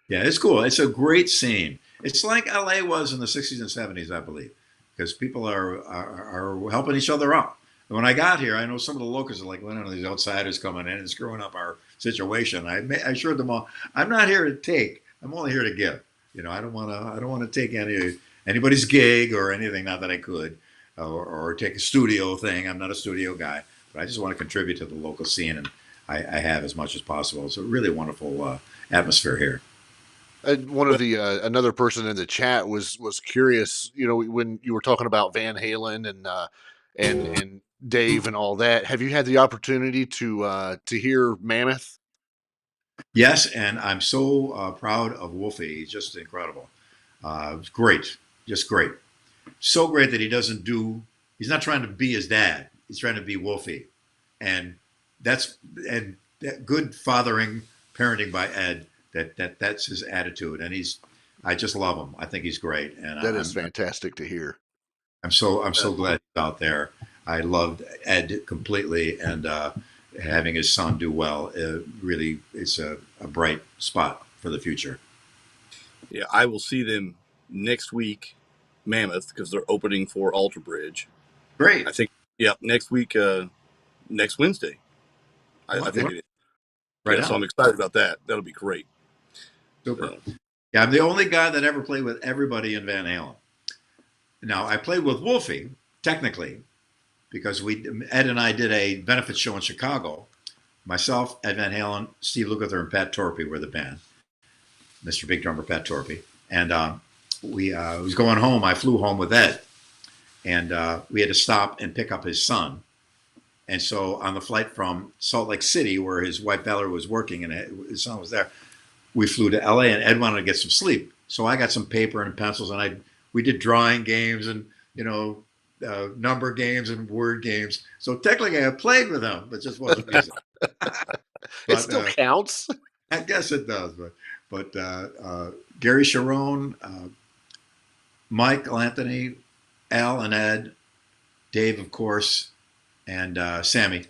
Yeah, it's cool. It's a great scene. It's like LA was in the 60s and 70s, I believe, because people are helping each other out. And when I got here, I know some of the locals are like, well, these outsiders coming in and screwing up our situation. I assured them all, I'm not here to take. I'm only here to give. I don't want to take anybody's gig or anything. Not that I could, or take a studio thing. I'm not a studio guy, but I just want to contribute to the local scene, and I have as much as possible. It's a really wonderful atmosphere here. One of the another person in the chat was curious. When you were talking about Van Halen and Dave and all that, have you had the opportunity to hear Mammoth? Yes, and I'm so proud of Wolfie. He's just incredible. Great, just great. So great that he's not trying to be his dad. He's trying to be Wolfie, and that good fathering, parenting by Ed. That's his attitude, and I just love him. I think he's great, and that is fantastic to hear. I'm so glad he's out there. I loved Ed completely, and having his son do well really is a bright spot for the future. Yeah, I will see them next week, Mammoth, because they're opening for Alter Bridge. Great. I think. Yeah, next week, next Wednesday. I think it is. Right. Yeah, so I'm excited about that. That'll be great. Super. Yeah, I'm the only guy that ever played with everybody in Van Halen. Now, I played with Wolfie, technically, because Ed and I did a benefit show in Chicago. Myself, Ed Van Halen, Steve Lukather, and Pat Torpey were the band. Mr. Big drummer Pat Torpey. And we was going home. I flew home with Ed. And we had to stop and pick up his son. And so on the flight from Salt Lake City, where his wife Valerie was working and his son was there, we flew to LA, and Ed wanted to get some sleep. So I got some paper and pencils, and we did drawing games and number games and word games. So technically, I played with him, but just wasn't music. It still counts. I guess it does, but Gary Sharon, Michael Anthony, Al and Ed, Dave, of course, and Sammy.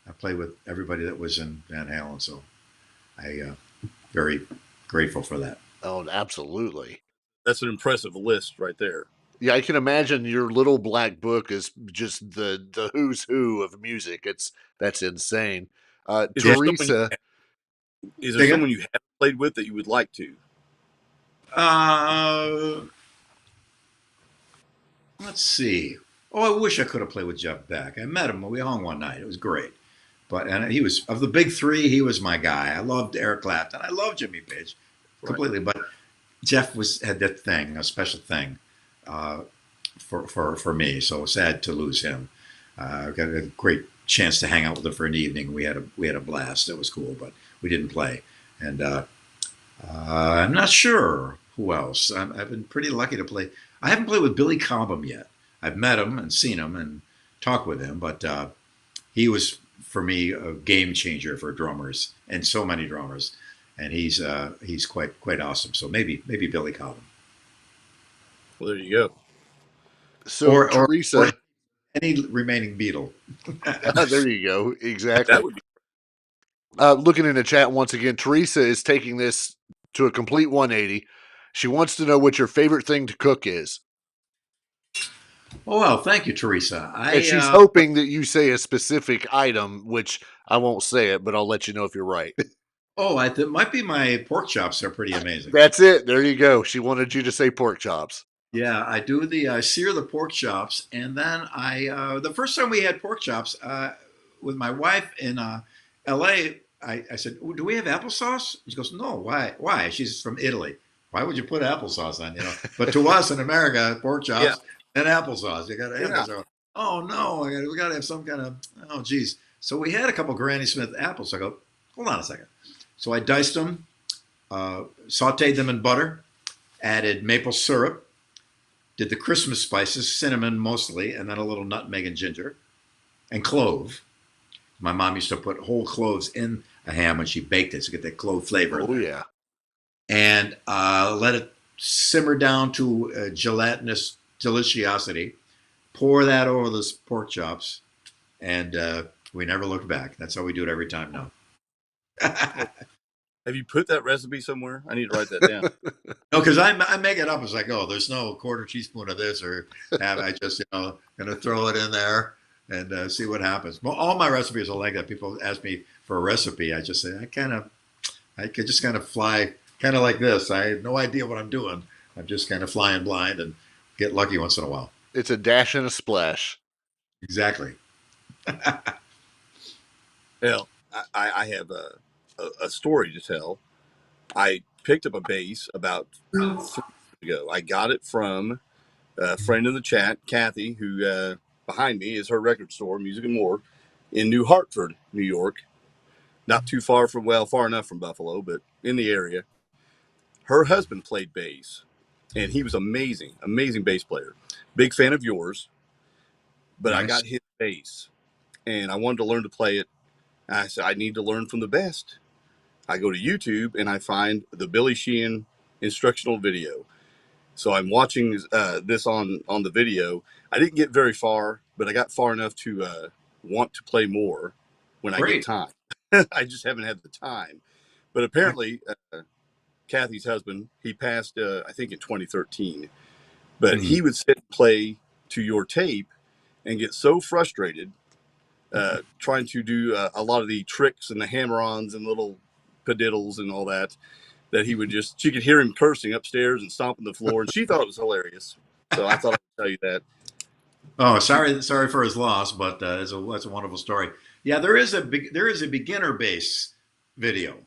I played with everybody that was in Van Halen, so I very grateful for that. Oh, absolutely. That's an impressive list right there. Yeah, I can imagine your little black book is just the who's who of music. That's insane. Is there someone you, Teresa, is there someone you haven't played with that you would like to? Let's see. Oh, I wish I could have played with Jeff Beck. I met him. We hung one night. It was great. And he was, of the big three, he was my guy. I loved Eric Clapton. I loved Jimmy Page completely. Right. But Jeff had that thing, a special thing for me. So sad to lose him. I got a great chance to hang out with him for an evening. We had a blast. It was cool, but we didn't play. And I'm not sure who else. I've been pretty lucky to play. I haven't played with Billy Cobham yet. I've met him and seen him and talked with him, but he was, for me, a game changer for drummers and so many drummers. And he's quite awesome. So maybe Billy Cobham. Well, there you go. So Teresa, or any remaining Beatle. There you go. Exactly. That would be. Looking in the chat once again, Teresa is taking this to a complete 180. She wants to know what your favorite thing to cook is. Oh, well, thank you, Teresa. And she's hoping that you say a specific item, which I won't say it, but I'll let you know if you're right. Oh, it might be my pork chops. They're pretty amazing. That's it. There you go. She wanted you to say pork chops. Yeah, I do I sear the pork chops, and then the first time we had pork chops with my wife in L.A., I said, "Do we have applesauce?" She goes, "No, why? Why?" She's from Italy. "Why would you put applesauce on?" But to us in America, pork chops and applesauce. You got to have applesauce. Oh no, we got to have some kind of. Oh geez. So we had a couple Granny Smith apples. So I go, hold on a second. So I diced them, sautéed them in butter, added maple syrup, did the Christmas spices, cinnamon mostly, and then a little nutmeg and ginger, and clove. My mom used to put whole cloves in a ham when she baked it to get that clove flavor. Oh, yeah. And let it simmer down to gelatinous deliciosity. Pour that over those pork chops, and we never looked back. That's how we do it every time now. Have you put that recipe somewhere? I need to write that down. No, because I make it up. It's like, oh, there's no quarter teaspoon of this, or I just going to throw it in there and see what happens. Well, all my recipes are like that. People ask me for a recipe. I just say I could just kind of fly, kind of like this. I have no idea what I'm doing. I'm just kind of flying blind and get lucky once in a while. It's a dash and a splash. Exactly. Well, I have a story to tell. I picked up a bass about 3 years ago. I got it from a friend in the chat, Kathy, who behind me is her record store, Music and More, in New Hartford, New York. Not too far far enough from Buffalo, but in the area. Her husband played bass, and he was amazing bass player. Big fan of yours, but nice. I got his bass, and I wanted to learn to play it. I said, I need to learn from the best. I go to YouTube, and I find the Billy Sheehan instructional video. So I'm watching this on the video. I didn't get very far, but I got far enough to want to play more when I get time. I just haven't had the time. But apparently, Kathy's husband, he passed, I think, in 2013. But he would sit and play to your tape and get so frustrated trying to do a lot of the tricks and the hammer-ons and little padiddles and all that he would she could hear him cursing upstairs and stomping the floor, and she thought it was hilarious. So I thought I'd tell you that. Oh, sorry for his loss, but that's a wonderful story. Yeah, there is a beginner bass video.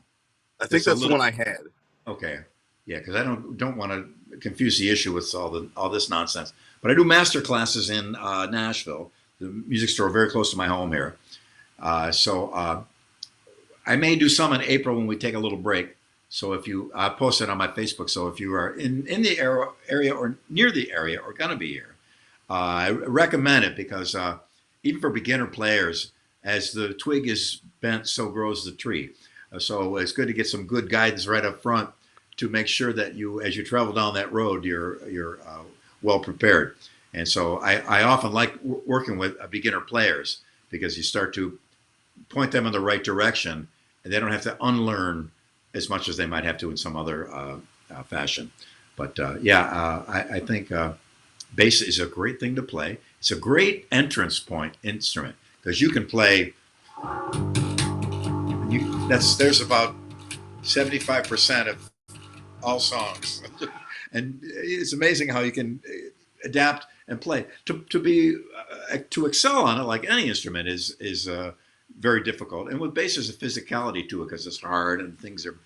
I think that's the one I had. Okay, yeah, because I don't want to confuse the issue with all this nonsense. But I do master classes in Nashville, the music store very close to my home here. So I may do some in April when we take a little break. So I post it on my Facebook. So if you are in the area or near the area or going to be here, I recommend it because even for beginner players, as the twig is bent, so grows the tree. So it's good to get some good guidance right up front to make sure that as you travel down that road, you're well prepared. And so I often like working with beginner players because you start to point them in the right direction, and they don't have to unlearn as much as they might have to in some other fashion. But I think bass is a great thing to play. It's a great entrance point instrument because you can play. There's about 75% of all songs, and it's amazing how you can adapt and play. To excel on it, like any instrument, is very difficult. And with bass, there's a physicality to it because it's hard and things are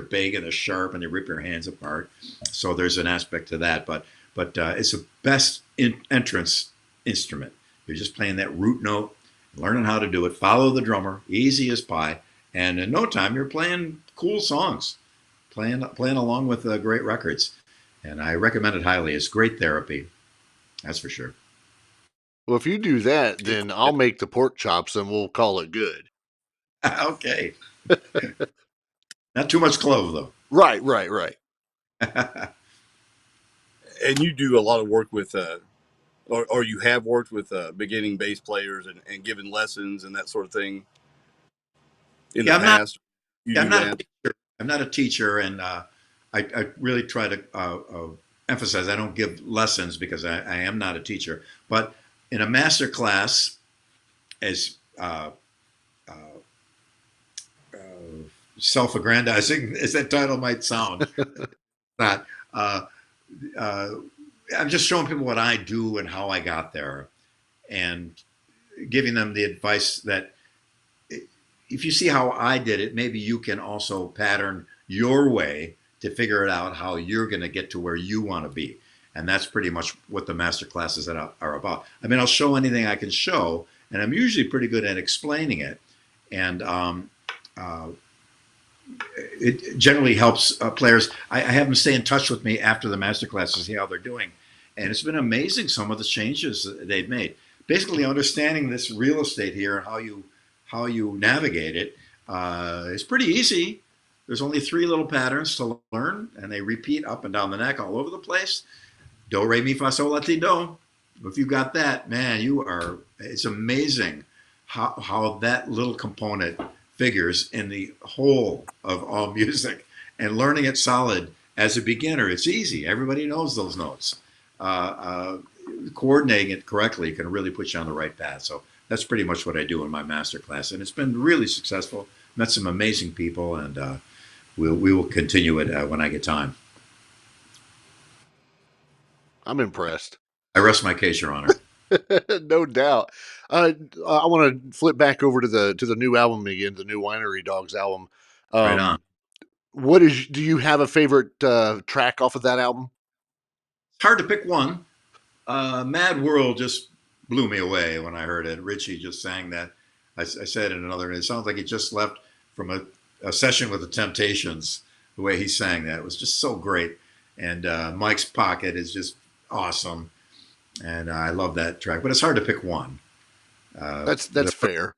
big and they're sharp and they rip your hands apart. So there's an aspect to that, but it's the best entrance instrument. You're just playing that root note, learning how to do it. Follow the drummer, easy as pie, and in no time you're playing cool songs, playing along with great records. And I recommend it highly. It's great therapy, that's for sure. Well, if you do that, then I'll make the pork chops and we'll call it good. Okay. Not too much clove, though. Right. And you do a lot of work with, or you have worked with beginning bass players and given lessons and that sort of thing in the past? I'm not a teacher, and I really try to emphasize I don't give lessons because I am not a teacher. But in a master class, as self-aggrandizing as that title might sound, not. I'm just showing people what I do and how I got there, and giving them the advice that if you see how I did it, maybe you can also pattern your way to figure it out how you're going to get to where you want to be. And that's pretty much what the master classes are about. I mean, I'll show anything I can show, and I'm usually pretty good at explaining it. And it generally helps players. I have them stay in touch with me after the master class to see how they're doing. And it's been amazing, some of the changes they've made. Basically, understanding this real estate here and how you navigate it is pretty easy. There's only 3 little patterns to learn, and they repeat up and down the neck all over the place. Do, re, mi, fa, sol, la, ti, do. If you got that, man, it's amazing how that little component figures in the whole of all music. And learning it solid as a beginner, it's easy. Everybody knows those notes. Coordinating it correctly can really put you on the right path. So that's pretty much what I do in my master class, and it's been really successful. Met some amazing people, and we will continue it when I get time. I'm impressed. I rest my case, Your Honor. No doubt. I want to flip back over to the new album again, the new Winery Dogs album. Right on. Do you have a favorite track off of that album? It's hard to pick one. Mad World just blew me away when I heard it. Richie just sang that. I said in another, it sounds like he just left from a session with the Temptations. The way he sang that, it was just so great. And Mike's Pocket is just awesome. And I love that track, but it's hard to pick one. That's fair.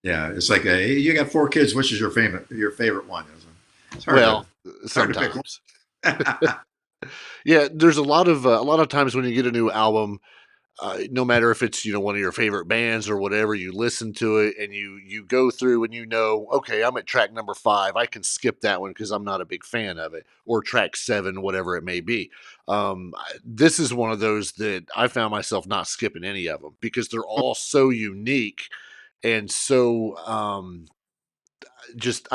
Yeah, it's like you got 4 kids. Which is your favorite one? It's hard sometimes. Yeah, there's a lot of times when you get a new album, no matter if it's one of your favorite bands or whatever, you listen to it and you go through and okay, I'm at track number 5. I can skip that one because I'm not a big fan of it, or track 7, whatever it may be. This is one of those that I found myself not skipping any of them because they're all so unique and so I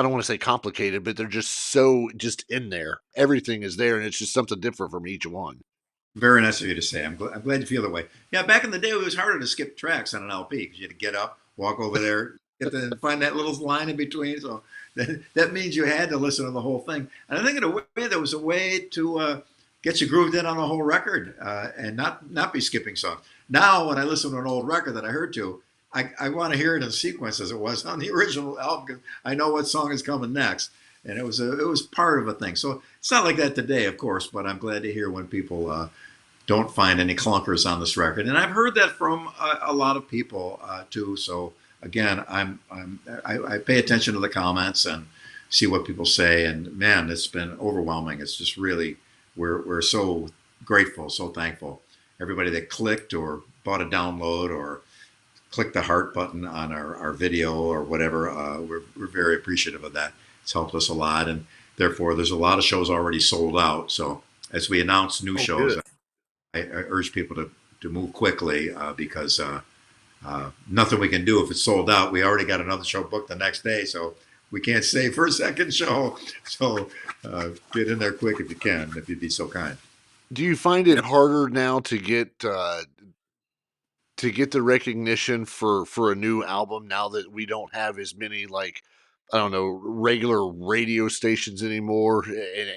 don't want to say complicated, but they're just so in there. Everything is there, and it's just something different from each one. Very nice of you to say. I'm glad you feel that way. Yeah, back in the day, it was harder to skip tracks on an LP because you had to get up, walk over there, find that little line in between. So that means you had to listen to the whole thing. And I think in a way, there was a way to get you grooved in on the whole record and not be skipping songs. Now, when I listen to an old record that I heard to, I want to hear it in sequence as it was on the original album because I know what song is coming next. And it was part of a thing. So it's not like that today, of course, but I'm glad to hear when people don't find any clunkers on this record. And I've heard that from a lot of people too. So again, I pay attention to the comments and see what people say. And man, it's been overwhelming. It's just really, we're so grateful, so thankful. Everybody that clicked or bought a download or clicked the heart button on our video or whatever, we're very appreciative of that. It's helped us a lot, and therefore there's a lot of shows already sold out. So as we announce new shows, I urge people to move quickly because nothing we can do if it's sold out. We already got another show booked the next day, so we can't stay for a second show. So get in there quick if you can, if you'd be so kind. Do you find it harder now to get the recognition for a new album now that we don't have as many, like, I don't know, regular radio stations anymore,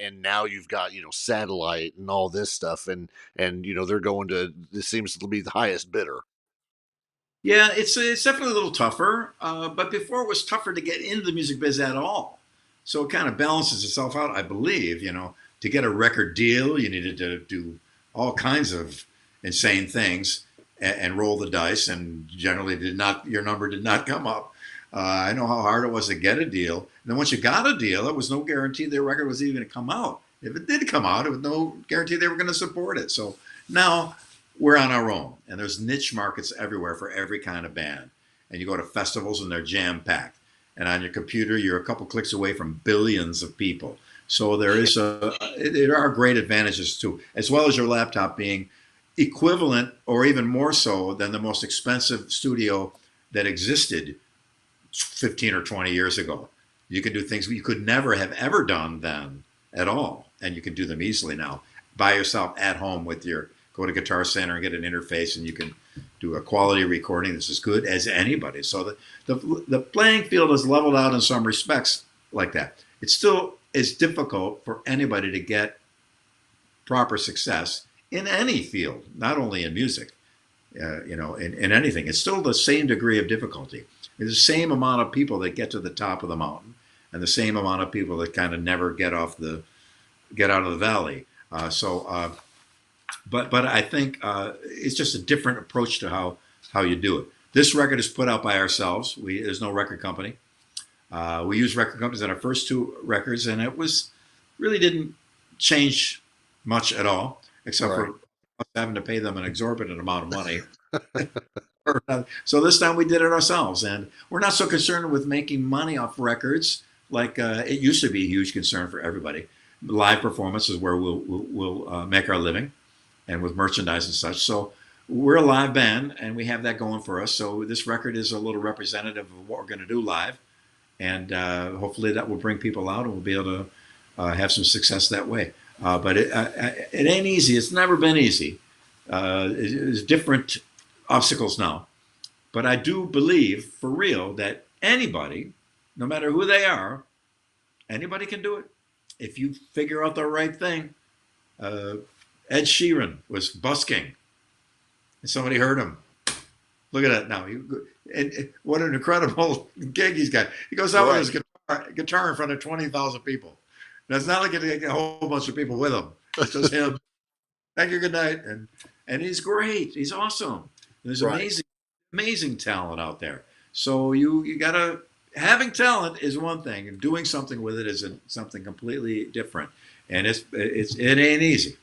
and now you've got, satellite and all this stuff, and they're going to, this seems to be the highest bidder. Yeah, it's definitely a little tougher, but before it was tougher to get into the music biz at all. So it kind of balances itself out, I believe. To get a record deal, you needed to do all kinds of insane things and roll the dice, and generally your number did not come up. I know how hard it was to get a deal. And then once you got a deal, it was no guarantee their record was even going to come out. If it did come out, it was no guarantee they were going to support it. So now we're on our own, and there's niche markets everywhere for every kind of band. And you go to festivals and they're jam-packed. And on your computer, you're a couple clicks away from billions of people. So there are great advantages too, as well as your laptop being equivalent or even more so than the most expensive studio that existed 15 or 20 years ago. You can do things you could never have ever done then at all. And you can do them easily now by yourself at home go to Guitar Center and get an interface, and you can do a quality recording that's as good as anybody. So the playing field is leveled out in some respects like that. It still is difficult for anybody to get proper success in any field, not only in music, in anything. It's still the same degree of difficulty. There's the same amount of people that get to the top of the mountain, and the same amount of people that kind of never get out of the valley. But I think it's just a different approach to how you do it. This record is put out by ourselves. There's no record company. We used record companies on our first two records, and it really didn't change much at all, except for us having to pay them an exorbitant amount of money. So this time we did it ourselves, and we're not so concerned with making money off records like it used to be a huge concern for everybody. Live performance is where we'll make our living, and with merchandise and such. So we're a live band, and we have that going for us. So this record is a little representative of what we're going to do live, and hopefully that will bring people out, and we'll be able to have some success that way. But it ain't easy. It's never been easy. There's different obstacles now. But I do believe, for real, that anybody, no matter who they are, anybody can do it. If you figure out the right thing. Ed Sheeran was busking, and somebody heard him. Look at that now. And what an incredible gig he's got. He goes out with his guitar in front of 20,000 people. Now, it's not like a whole bunch of people with him. It's just him. Thank you, good night. And he's great. He's awesome. There's amazing talent out there. So you gotta, having talent is one thing, and doing something with it is something completely different. And it ain't easy.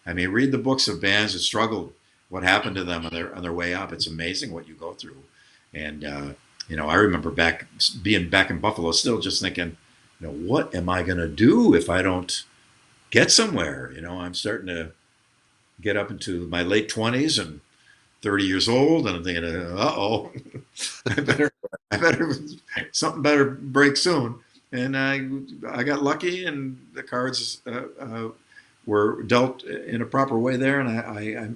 I mean, read the books of bands that struggled, what happened to them on their way up. It's amazing what you go through. And I remember being back in Buffalo, still just thinking, what am I gonna do if I don't get somewhere? I'm starting to get up into my late 20s and 30 years old, and I'm thinking, uh-oh, I better something better break soon. And I got lucky, and the cards were dealt in a proper way there, and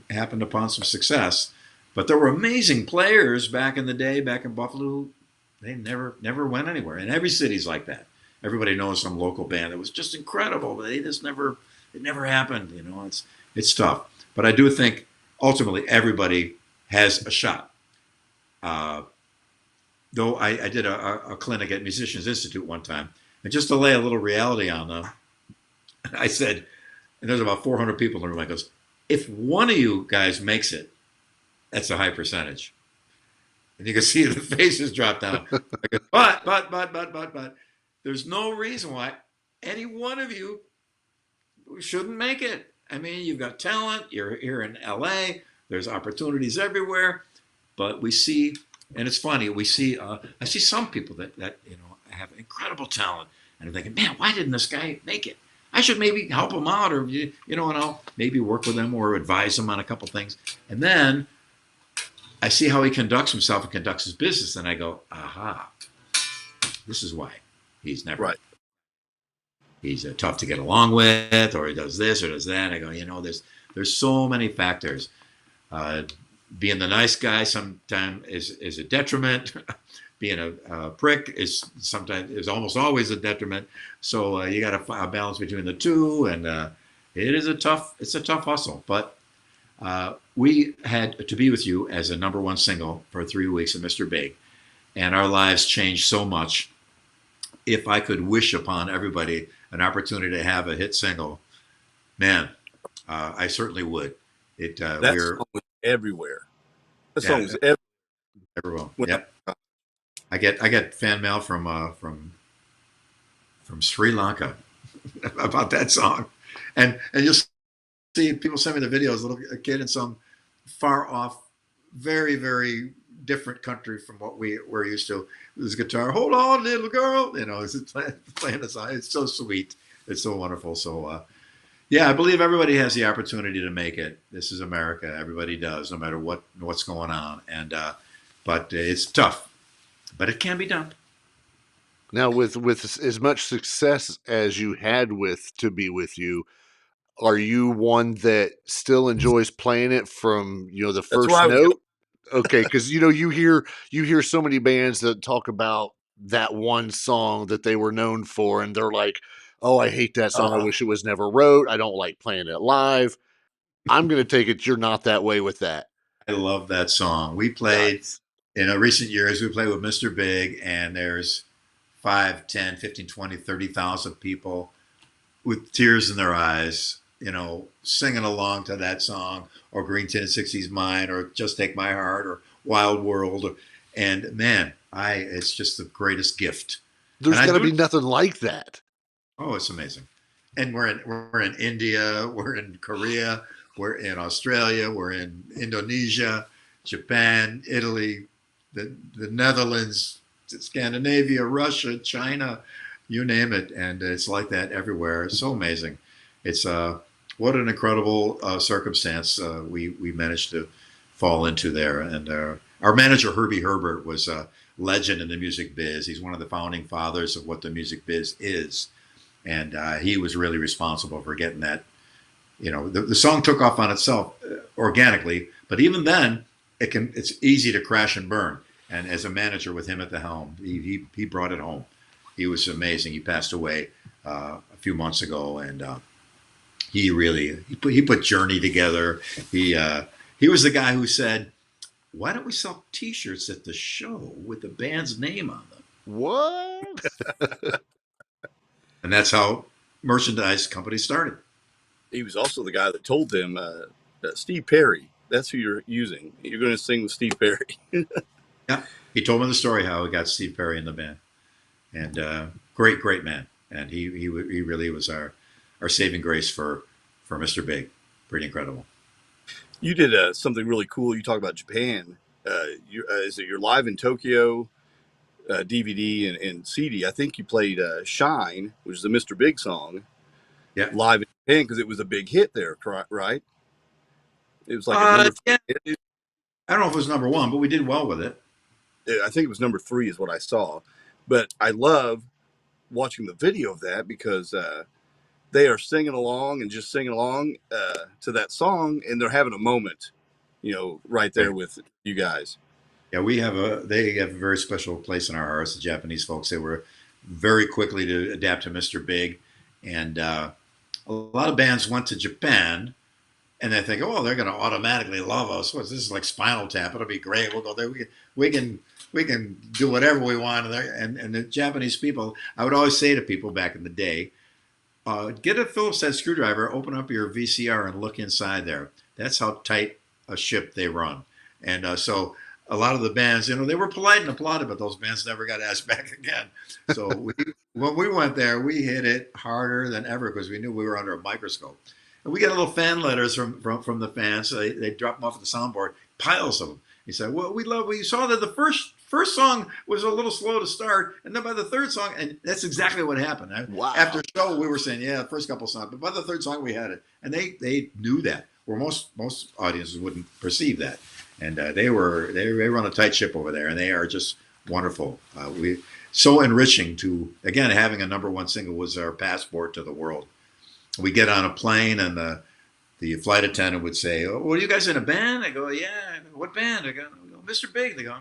I happened upon some success. But there were amazing players back in the day, back in Buffalo. They never went anywhere. And every city's like that. Everybody knows some local band that was just incredible, but it never happened. It's tough. But I do think ultimately everybody has a shot. Though I did a clinic at Musicians Institute one time, and just to lay a little reality on them, I said, and there's about 400 people in the room, I goes, if one of you guys makes it, that's a high percentage. And you can see the faces drop down. I go, but, there's no reason why any one of you shouldn't make it. I mean, you've got talent, you're here in LA, there's opportunities everywhere, but we see, and it's funny, I see some people that have incredible talent, and I'm thinking, man, why didn't this guy make it? I should maybe help them out, or you know, and I'll maybe work with them or advise them on a couple things. And then I see how he conducts himself and conducts his business, and I go, aha, this is why he's never Right. He's tough to get along with, or he does this or does that. I go, you know, there's so many factors. Being the nice guy sometimes is a detriment. Being a prick is almost always a detriment. So you got to balance between the two, and it's a tough hustle. But we had To Be With You as a #1 single for 3 weeks at Mr. Big, and our lives changed so much. If I could wish upon everybody an opportunity to have a hit single, man, I certainly would. That song was everywhere. That song was everywhere. Yep. I get fan mail from Sri Lanka about that song, and you'll see people send me the videos. A kid in some far off, very very different country from what we're used to. This guitar, hold on, little girl, you know, is playing the song. It's so sweet. It's so wonderful. So, yeah, I believe everybody has the opportunity to make it. This is America. Everybody does, no matter what's going on. And but it's tough, but it can be done. Now, with as much success as you had with To Be With You, are you one that still enjoys playing it from, you know, the first note? Okay, because you know you hear so many bands that talk about that one song that they were known for, and they're like, "Oh, I hate that song. I wish it was never wrote. I don't like playing it live." I'm going to take it you're not that way with that. I love that song. We played in recent years. We played with Mr. Big, and there's 5, 10, 15, 20, 30,000 people with tears in their eyes, you know, singing along to that song, or Green Tin 60s Mine, or Just Take My Heart, or Wild World. And man, it's just the greatest gift. There's got to be nothing like that. Oh, it's amazing. And we're in India, we're in Korea, we're in Australia, we're in Indonesia, Japan, Italy, the Netherlands, Scandinavia, Russia, China, you name it. And it's like that everywhere. It's so amazing. It's what an incredible circumstance we managed to fall into there. And our manager, Herbie Herbert, was a legend in the music biz. He's one of the founding fathers of what the music biz is. And he was really responsible for getting that. You know, the song took off on itself organically, but even then, it's easy to crash and burn. And as a manager with him at the helm, he brought it home. He was amazing. He passed away a few months ago, and he put Journey together. He was the guy who said, "Why don't we sell T-shirts at the show with the band's name on them?" What? And that's how merchandise companies started. He was also the guy that told them, Steve Perry, that's who you're using. You're going to sing with Steve Perry. Yeah, he told me the story how he got Steve Perry in the band, and great man. And he really was our saving grace for Mr. Big. Pretty incredible. You did something really cool. You talked about Japan. Is it your Live in Tokyo DVD and CD? I think you played Shine, which is the Mr. Big song, live in Japan, because it was a big hit there, right? It was like a number 3 hit. I don't know if it was #1, but we did well with it. I think it was number 3 is what I saw. But I love watching the video of that because they are singing along and just singing along to that song, and they're having a moment, you know, right there with you guys. Yeah, they have a very special place in our hearts, the Japanese folks. They were very quickly to adapt to Mr. Big, and a lot of bands went to Japan, and they think, oh, they're going to automatically love us. This is like Spinal Tap. It'll be great. We'll go there. We can do whatever we want. And the Japanese people, I would always say to people back in the day, get a Phillips head screwdriver, open up your VCR, and look inside there. That's how tight a ship they run. And so a lot of the bands, you know, they were polite and applauded, but those bands never got asked back again. So when we went there, we hit it harder than ever because we knew we were under a microscope. And we got little fan letters from the fans. So they drop them off at the soundboard, piles of them. He said, "Well, we saw that the first song was a little slow to start, and then by the third song, and that's exactly what happened. Wow. After show, we were saying, yeah, the first couple songs, but by the third song, we had it, and they knew that, where most audiences wouldn't perceive that, and they run a tight ship over there, and they are just wonderful. So enriching to, again, having a #1 single was our passport to the world. We get on a plane, and the flight attendant would say, "Oh, well, are you guys in a band?" I go, "Yeah." I go, "What band?" I go, "Mr. Big." They go,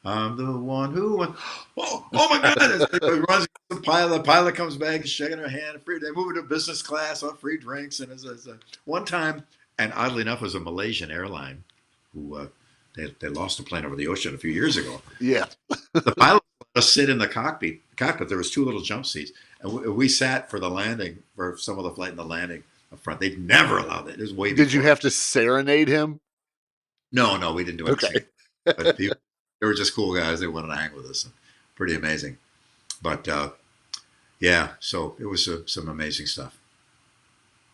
"I'm the one who won." Oh my God! It runs the pilot. The pilot comes back, shaking her hand. Free. They move into business class, on free drinks. And one time, and oddly enough, it was a Malaysian airline who they lost a plane over the ocean a few years ago. Yeah. The pilot let us sit in the cockpit. There was 2 little jump seats, and we sat for the landing, for some of the flight and the landing up front. They'd never allowed that. It was way. Did you have to serenade him? No, we didn't do anything. Okay. But they were just cool guys. They wanted to hang with us. Pretty amazing. But yeah, so it was some amazing stuff.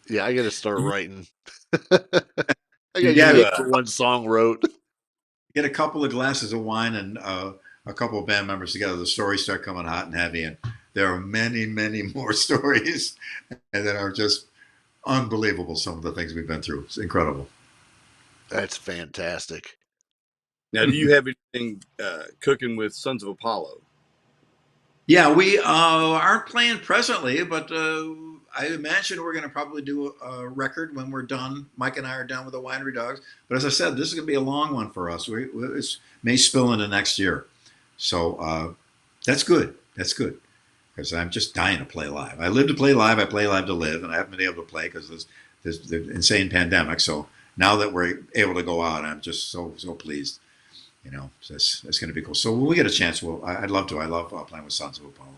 Yeah, I got to start writing. I got to get one song wrote. Get a couple of glasses of wine and a couple of band members together. The stories start coming hot and heavy, and there are many, many more stories that are just unbelievable. Some of the things we've been through. It's incredible. That's fantastic. Now, do you have anything cooking with Sons of Apollo? Yeah, we aren't playing presently, but I imagine we're going to probably do a record when we're done. Mike and I are done with the Winery Dogs. But as I said, this is going to be a long one for us. It may spill into next year. So that's good. That's good. Because I'm just dying to play live. I live to play live. I play live to live. And I haven't been able to play because there's the insane pandemic. So now that we're able to go out, I'm just so pleased. So it's going to be cool. So when we get a chance, I'd love to. I love playing with Sons of Apollo.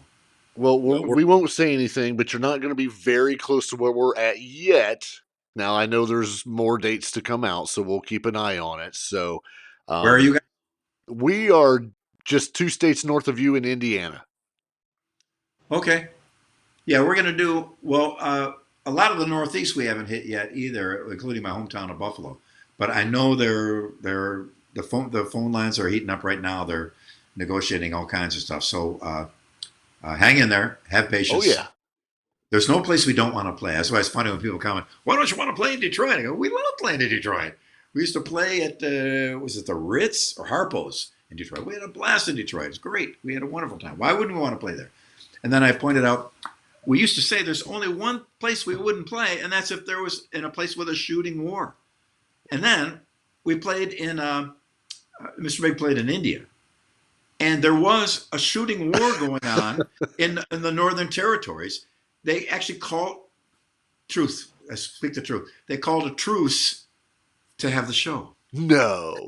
Well, we won't say anything, but you're not going to be very close to where we're at yet. Now, I know there's more dates to come out, so we'll keep an eye on it. So, where are you guys? We are just 2 states north of you in Indiana. Okay. Yeah, we're going to do, a lot of the Northeast we haven't hit yet either, including my hometown of Buffalo. But I know the phone lines are heating up right now. They're negotiating all kinds of stuff. So hang in there. Have patience. Oh, yeah. There's no place we don't want to play. That's why it's funny when people comment, "Why don't you want to play in Detroit?" I go, "We love playing in Detroit. We used to play at, was it the Ritz or Harpo's in Detroit? We had a blast in Detroit. It's great. We had a wonderful time. Why wouldn't we want to play there?" And then I pointed out, we used to say there's only one place we wouldn't play, and that's if there was in a place with a shooting war. And then we played in, Mr. Big played in India. And there was a shooting war going on in the Northern Territories. They actually called truth. I speak the truth. They called a truce to have the show. No.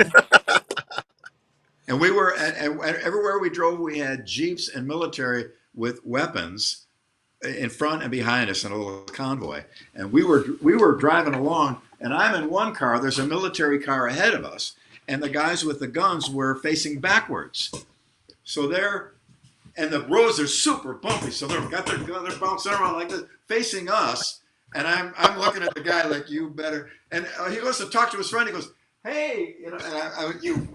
And we were everywhere we drove, we had jeeps and military with weapons in front and behind us in a little convoy. And we were driving along, and I'm in one car. There's a military car ahead of us, and the guys with the guns were facing backwards. So and the roads are super bumpy. So they're bouncing around like this, facing us. And I'm looking at the guy like, "You better." And he goes to talk to his friend. He goes, "Hey," and I went, "You."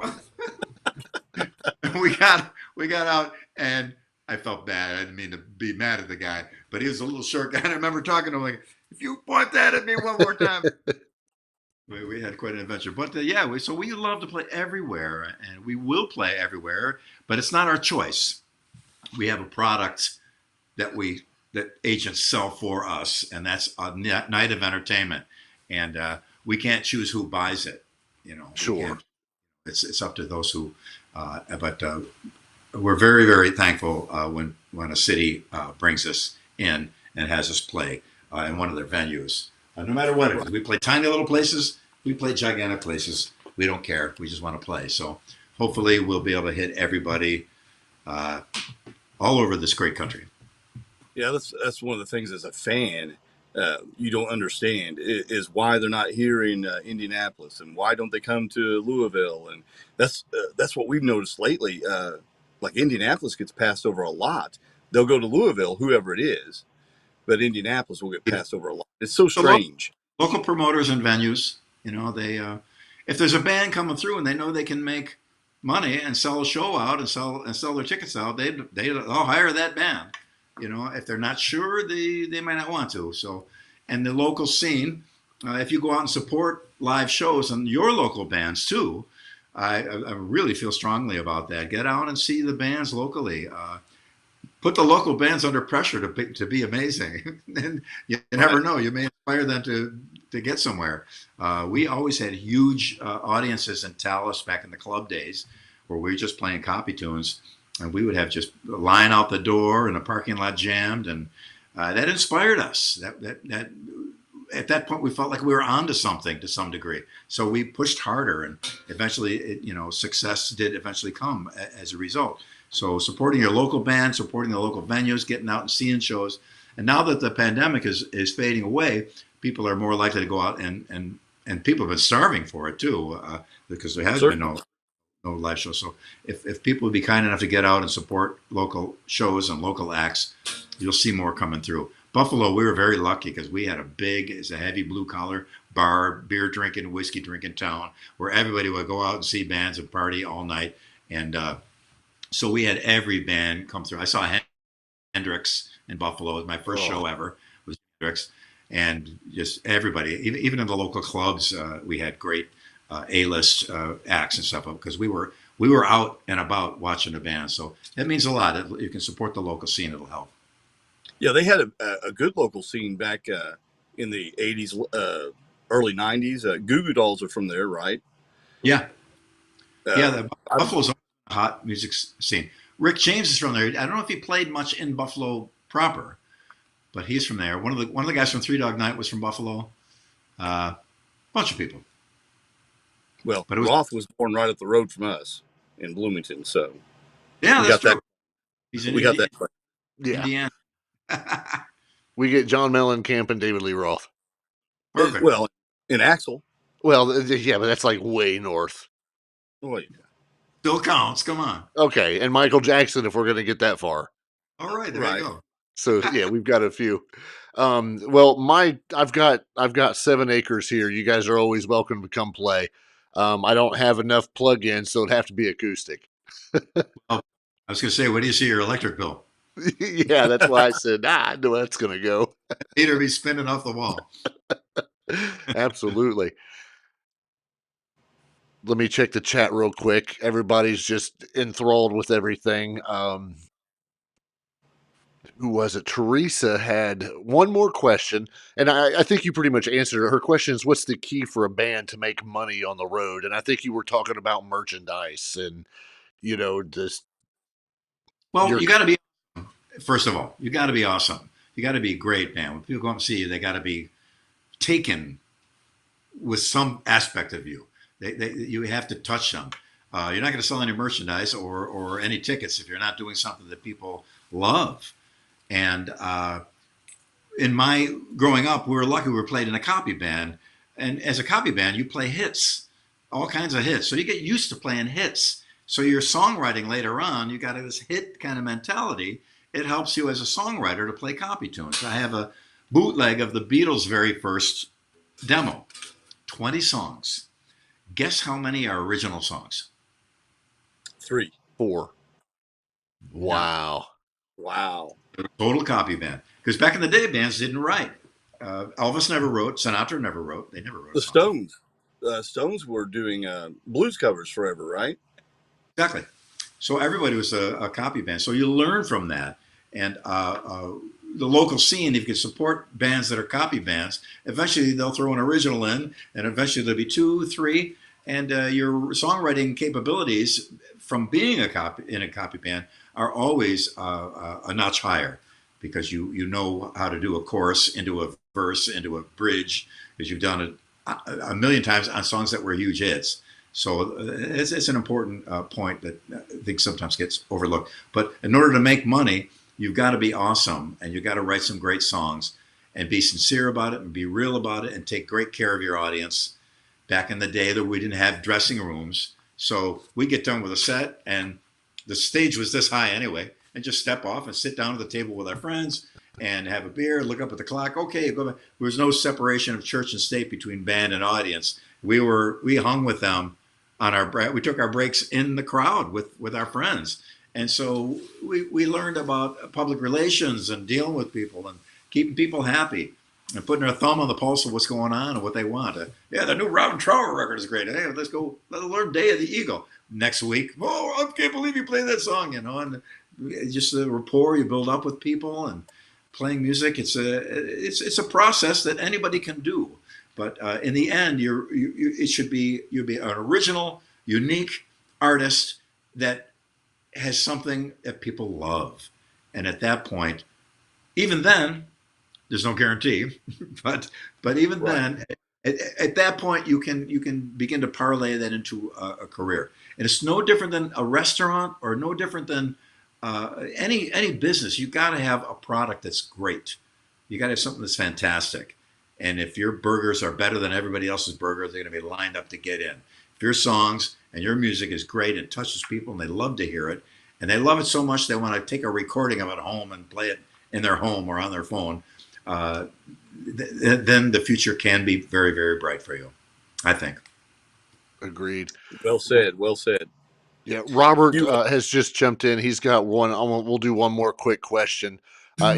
we got out, and I felt bad. I didn't mean to be mad at the guy, but he was a little short guy. And I remember talking to him like, "If you point that at me one more time." We had quite an adventure. But so we love to play everywhere, and we will play everywhere, but it's not our choice. We have a product that agents sell for us, and that's a night of entertainment. And we can't choose who buys it. Sure. It's up to those who, but we're very, very thankful when a city brings us in and has us play in one of their venues. No matter what it is. We play tiny little places. We play gigantic places. We don't care. We just want to play. So hopefully we'll be able to hit everybody all over this great country. Yeah, that's one of the things as a fan you don't understand is why they're not here in Indianapolis, and why don't they come to Louisville? And that's what we've noticed lately. Like Indianapolis gets passed over a lot. They'll go to Louisville, whoever it is, but Indianapolis will get passed over a lot. It's so strange. Local promoters and venues, if there's a band coming through and they know they can make money and sell a show out and sell their tickets out, they'll hire that band. You know, if they're not sure, they might not want to. So, and the local scene, if you go out and support live shows and your local bands too, I really feel strongly about that. Get out and see the bands locally. Put the local bands under pressure to be amazing. And you never know, you may inspire them to get somewhere. We always had huge audiences in Tallis back in the club days, where we were just playing copy tunes, and we would have just a line out the door and a parking lot jammed, and that inspired us. That at that point we felt like we were onto something to some degree. So we pushed harder, and eventually, success did eventually come as a result. So supporting your local band, supporting the local venues, getting out and seeing shows. And now that the pandemic is fading away, people are more likely to go out and people have been starving for it too, because there has been no live shows. So if people would be kind enough to get out and support local shows and local acts, you'll see more coming through. Buffalo, we were very lucky because we had it's a heavy blue collar bar, beer drinking, whiskey drinking town where everybody would go out and see bands and party all night. And so we had every band come through. I saw Hendrix in Buffalo. It was my first show ever, was Hendrix. And just everybody, even in the local clubs, we had great A-list acts and stuff because we were out and about watching the band. So that means a lot. If you can support the local scene, it'll help. Yeah, they had a good local scene back in the 80s, early 90s. Goo Goo Dolls are from there, right? Yeah. Buffalo's a hot music scene. Rick James is from there. I don't know if he played much in Buffalo proper, but he's from there. One of the guys from Three Dog Night was from Buffalo. Bunch of people. Well, but Roth was born right up the road from us in Bloomington, so yeah, we got true. that. We got that. Yeah. Indiana. We get John Mellencamp and David Lee Roth. Perfect. Well, in Axel. Well, yeah, but that's like way north. Oh, yeah. Still counts. Come on. Okay, and Michael Jackson, if we're going to get that far. All right, there you go. So yeah, we've got a few. Well, I've got 7 acres here. You guys are always welcome to come play. I don't have enough plug-ins, so it'd have to be acoustic. I was going to say, what do you see your electric bill? Yeah, that's why I said, I know that's going to go. Either be spinning off the wall. Absolutely. Let me check the chat real quick. Everybody's just enthralled with everything. Who was it? Teresa had one more question, and I think you pretty much answered it. Her question is, what's the key for a band to make money on the road? And I think you were talking about merchandise and, just... Well, you got to be, first of all, you got to be awesome. You got to be a great band. When people go up and see you, they got to be taken with some aspect of you. You have to touch them. You're not going to sell any merchandise or any tickets if you're not doing something that people love. And in my growing up, we were lucky we were played in a copy band. And as a copy band, you play hits, all kinds of hits. So you get used to playing hits. So your songwriting later on, you got this hit kind of mentality. It helps you as a songwriter to play copy tunes. I have a bootleg of the Beatles' very first demo, 20 songs. Guess how many are original songs? 3. 4. Wow. Wow. Total copy band. Because back in the day, bands didn't write. Elvis never wrote. Sinatra never wrote. They never wrote. The Stones. Stones were doing blues covers forever, right? Exactly. So everybody was a copy band. So you learn from that. And the local scene, if you can support bands that are copy bands, eventually they'll throw an original in, and eventually there'll be 2, 3, and your songwriting capabilities from being in a copy band are always a notch higher, because you know how to do a chorus into a verse into a bridge, because you've done it a million times on songs that were huge hits. So it's an important point that I think sometimes gets overlooked. But in order to make money, you've got to be awesome, and you've got to write some great songs and be sincere about it and be real about it and take great care of your audience. Back in the day that we didn't have dressing rooms, so we get done with a set and the stage was this high anyway, and just step off and sit down at the table with our friends and have a beer, look up at the clock. Okay, go back. There was no separation of church and state between band and audience. we hung with them we took our breaks in the crowd with our friends. And so we learned about public relations and dealing with people and keeping people happy and putting our thumb on the pulse of what's going on and what they want. Yeah, the new Robin Trower record is great. Hey, let's learn Day of the Eagle. Next week, oh, I can't believe you played that song, and just the rapport you build up with people and playing music. It's a process that anybody can do. But in the end, you'll be an original, unique artist that has something that people love. And at that point, even then, there's no guarantee, but even then, at that point, you can begin to parlay that into a career. And it's no different than a restaurant or no different than any business. You got to have a product that's great. You got to have something that's fantastic. And if your burgers are better than everybody else's burgers, they're going to be lined up to get in. If your songs and your music is great and touches people and they love to hear it, and they love it so much they want to take a recording of it home and play it in their home or on their phone, then the future can be very, very bright for you, I think. Agreed. Well said. Well said. Yeah, Robert has just jumped in. He's got one. We'll do one more quick question.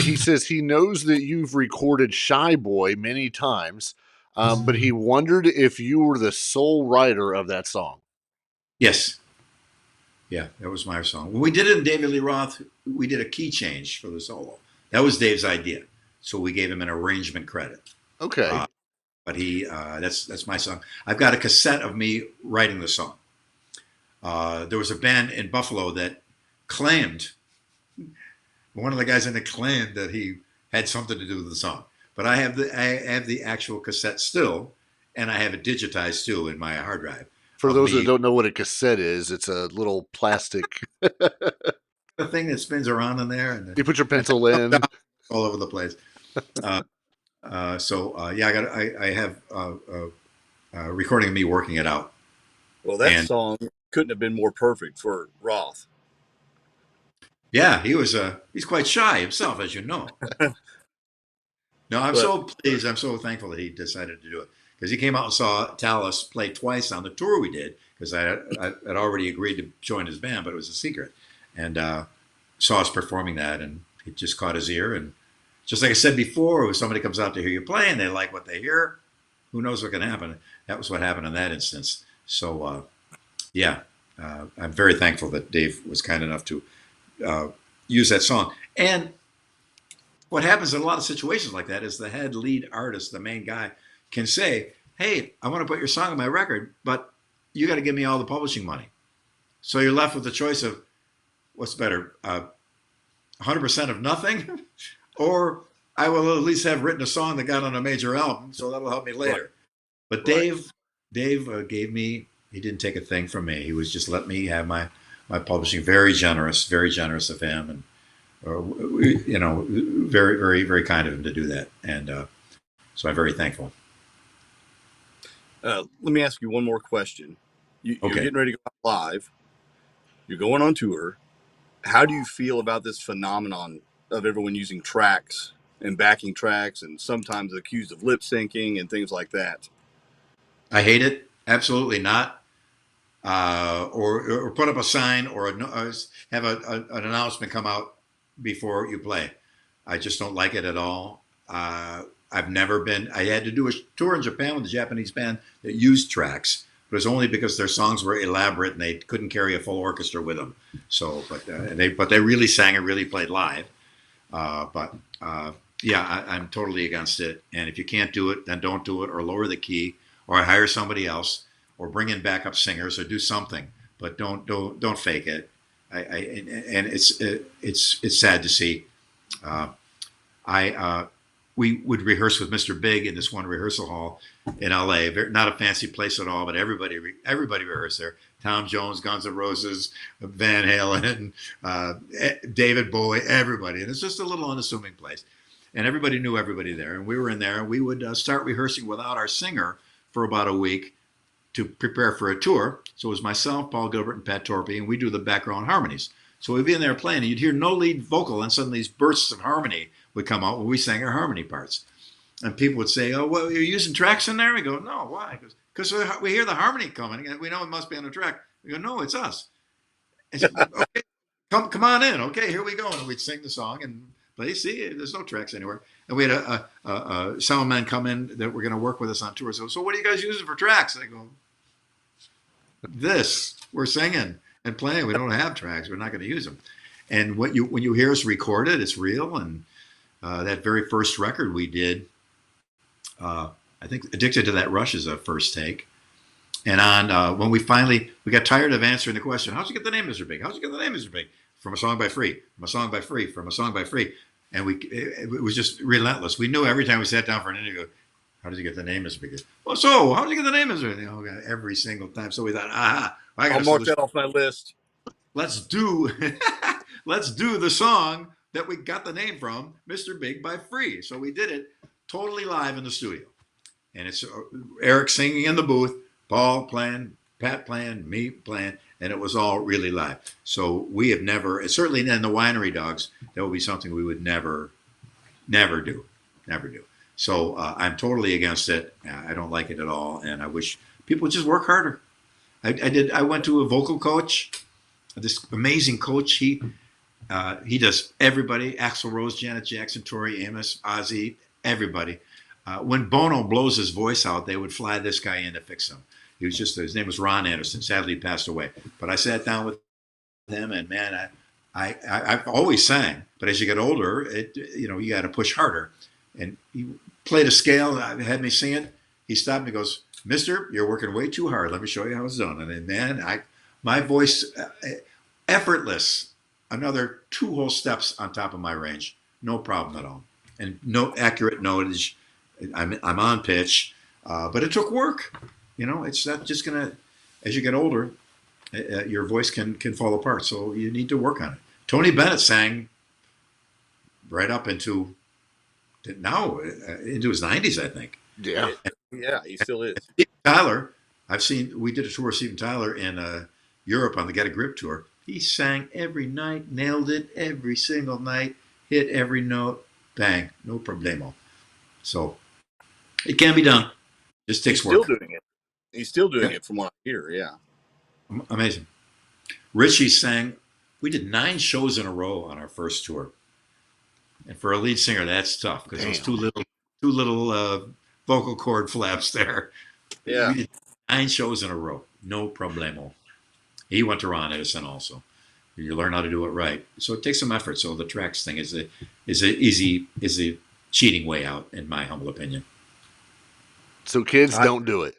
He says he knows that you've recorded Shy Boy many times, but he wondered if you were the sole writer of that song. Yes. Yeah, that was my song. When we did it in David Lee Roth, we did a key change for the solo. That was Dave's idea. So we gave him an arrangement credit. Okay. But that's my song. I've got a cassette of me writing the song. There was a band in Buffalo that claimed, one of the guys in it claimed that he had something to do with the song. But I have the actual cassette still, and I have it digitized too in my hard drive. For those that don't know what a cassette is, it's a little plastic the thing that spins around in there, and you put your pencil in all over the place. I have a recording of me working it out. Well, that song couldn't have been more perfect for Roth. Yeah, he's quite shy himself, as you know. No, I'm so pleased. I'm so thankful that he decided to do it, because he came out and saw Tallis play twice on the tour we did, because I had already agreed to join his band, but it was a secret, and saw us performing that, and it just caught his ear. And just like I said before, if somebody comes out to hear you play and they like what they hear, who knows what can happen? That was what happened in that instance. So, I'm very thankful that Dave was kind enough to use that song. And what happens in a lot of situations like that is the head lead artist, the main guy, can say, hey, I want to put your song on my record, but you got to give me all the publishing money. So you're left with the choice of what's better, 100% of nothing, or I will at least have written a song that got on a major album, so that'll help me later. But Dave gave me, he didn't take a thing from me. He was just let me have my publishing. Very generous of him, and very, very, very kind of him to do that. And so I'm very thankful. Let me ask you one more question. You're getting ready to go out live. You're going on tour. How do you feel about this phenomenon of everyone using tracks and backing tracks and sometimes accused of lip syncing and things like that? I hate it. Absolutely not. Or put up a sign or have an announcement come out before you play. I just don't like it at all. I've never been. I had to do a tour in Japan with a Japanese band that used tracks, but it was only because their songs were elaborate and they couldn't carry a full orchestra with them. So, but they really sang and really played live. I'm totally against it. And if you can't do it, then don't do it, or lower the key, or hire somebody else, or bring in backup singers, or do something. But don't fake it. And it's sad to see. We would rehearse with Mr. Big in this one rehearsal hall in LA. Not a fancy place at all, but everybody rehearsed there. Tom Jones, Guns N' Roses, Van Halen, David Bowie, everybody. And it's just a little unassuming place. And everybody knew everybody there. And we were in there, and we would start rehearsing without our singer for about a week to prepare for a tour. So it was myself, Paul Gilbert, and Pat Torpey, and we do the background harmonies. So we'd be in there playing, and you'd hear no lead vocal, and suddenly these bursts of harmony would come out when we sang our harmony parts. And people would say, oh, well, you're using tracks in there? We go, no, why? because we hear the harmony coming, and we know it must be on the track. We go, no, it's us. I said, okay, come on in. Okay, here we go. And we'd sing the song and play. See, there's no tracks anywhere. And we had a sound man come in that were going to work with us on tour. So what are you guys using for tracks? I go, this. We're singing and playing. We don't have tracks. We're not going to use them. And when you hear us record it, it's real. And that very first record we did, I think Addicted to That Rush is a first take. And on when we got tired of answering the question, how'd you get the name Mr. Big? How'd you get the name Mr. Big? From a song by Free, from a song by Free, from a song by Free. And it was just relentless. We knew every time we sat down for an interview, how did you get the name Mr. Big? Well, so how did you get the name Mr. Big? Every single time. So we thought, I'll mark that off my list. Let's do the song that we got the name from, Mr. Big by Free. So we did it totally live in the studio. And it's Eric singing in the booth, Paul playing, Pat playing, me playing, and it was all really live. So we have never, certainly in the Winery Dogs, that would be something we would never do. So I'm totally against it. I don't like it at all, and I wish people would just work harder. I went to a vocal coach, this amazing coach. He does everybody, Axl Rose, Janet Jackson, Tori Amos, Ozzy, everybody. When Bono blows his voice out, they would fly this guy in to fix him. His name was Ron Anderson. Sadly, he passed away. But I sat down with him, and man, I've always sang. But as you get older, you got to push harder. And he played a scale, had me sing it. He stopped and he goes, "Mister, you're working way too hard. Let me show you how it's done." And then, man, my voice, effortless. Another 2 whole steps on top of my range. No problem at all. And no accurate notage. I'm on pitch, but it took work. It's not just gonna. As you get older, your voice can fall apart. So you need to work on it. Tony Bennett sang right up into his 90s, I think. Yeah, he still is. Steven Tyler, we did a tour of Steven Tyler in Europe on the Get a Grip tour. He sang every night, nailed it every single night, hit every note, bang, no problemo. So it can be done. Just takes work. He's still doing it from what I hear, yeah. Amazing. Richie sang, we did 9 shows in a row on our first tour. And for a lead singer, that's tough because there's two little vocal cord flaps there. Yeah. We did 9 shows in a row. No problemo. He went to Ron Edison also. You learn how to do it right. So it takes some effort. So the tracks thing is a cheating way out, in my humble opinion. So kids, don't do it.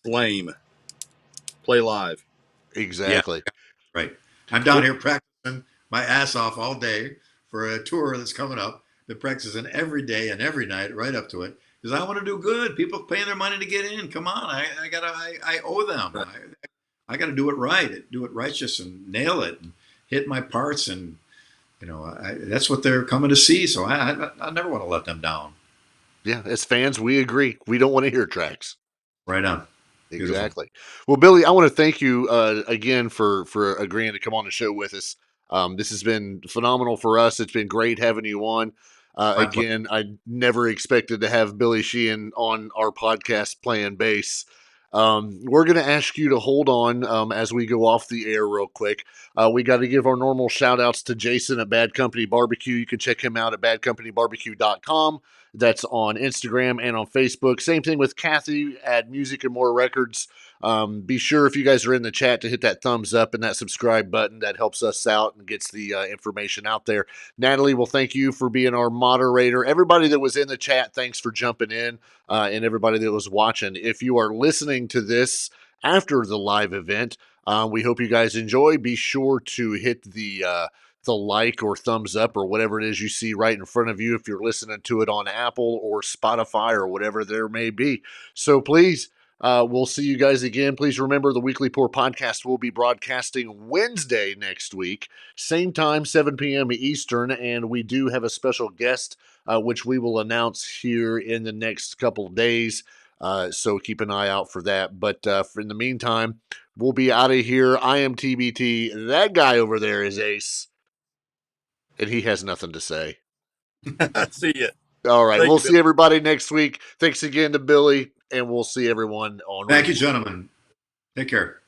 Lame. Play live. Exactly. Yeah, right. I'm down here practicing my ass off all day for a tour that's coming up. Been practicing every day and every night right up to it because I want to do good. People paying their money to get in. Come on, I owe them. Right. I got to do it right, do it righteous, and nail it, and hit my parts, and that's what they're coming to see. So I never want to let them down. Yeah, as fans, we agree. We don't want to hear tracks. Right on. Exactly. Well, Billy, I want to thank you again for agreeing to come on the show with us. This has been phenomenal for us. It's been great having you on. Again, I never expected to have Billy Sheehan on our podcast playing bass. We're going to ask you to hold on as we go off the air real quick. We got to give our normal shout outs to Jason at Bad Company Barbecue. You can check him out at badcompanyBarbecue.com. That's on Instagram and on Facebook. Same thing with Kathy at Music and More Records. Be sure if you guys are in the chat to hit that thumbs up and that subscribe button. That helps us out and gets the information out there. Natalie, well, thank you for being our moderator. Everybody that was in the chat, thanks for jumping in, and everybody that was watching. If you are listening to this after the live event, we hope you guys enjoy. Be sure to hit the like or thumbs up or whatever it is you see right in front of you if you're listening to it on Apple or Spotify or whatever there may be. So please, we'll see you guys again. Please remember the Weekly Pour podcast will be broadcasting Wednesday next week, same time, 7 p.m. Eastern, and we do have a special guest, which we will announce here in the next couple of days. So keep an eye out for that. But in the meantime, we'll be out of here. I am TbT. That guy over there is Ace. And he has nothing to say. See ya. All right. Thank We'll you, see everybody next week. Thanks again to Billy, and we'll see everyone on. Thank you, gentlemen. Take care.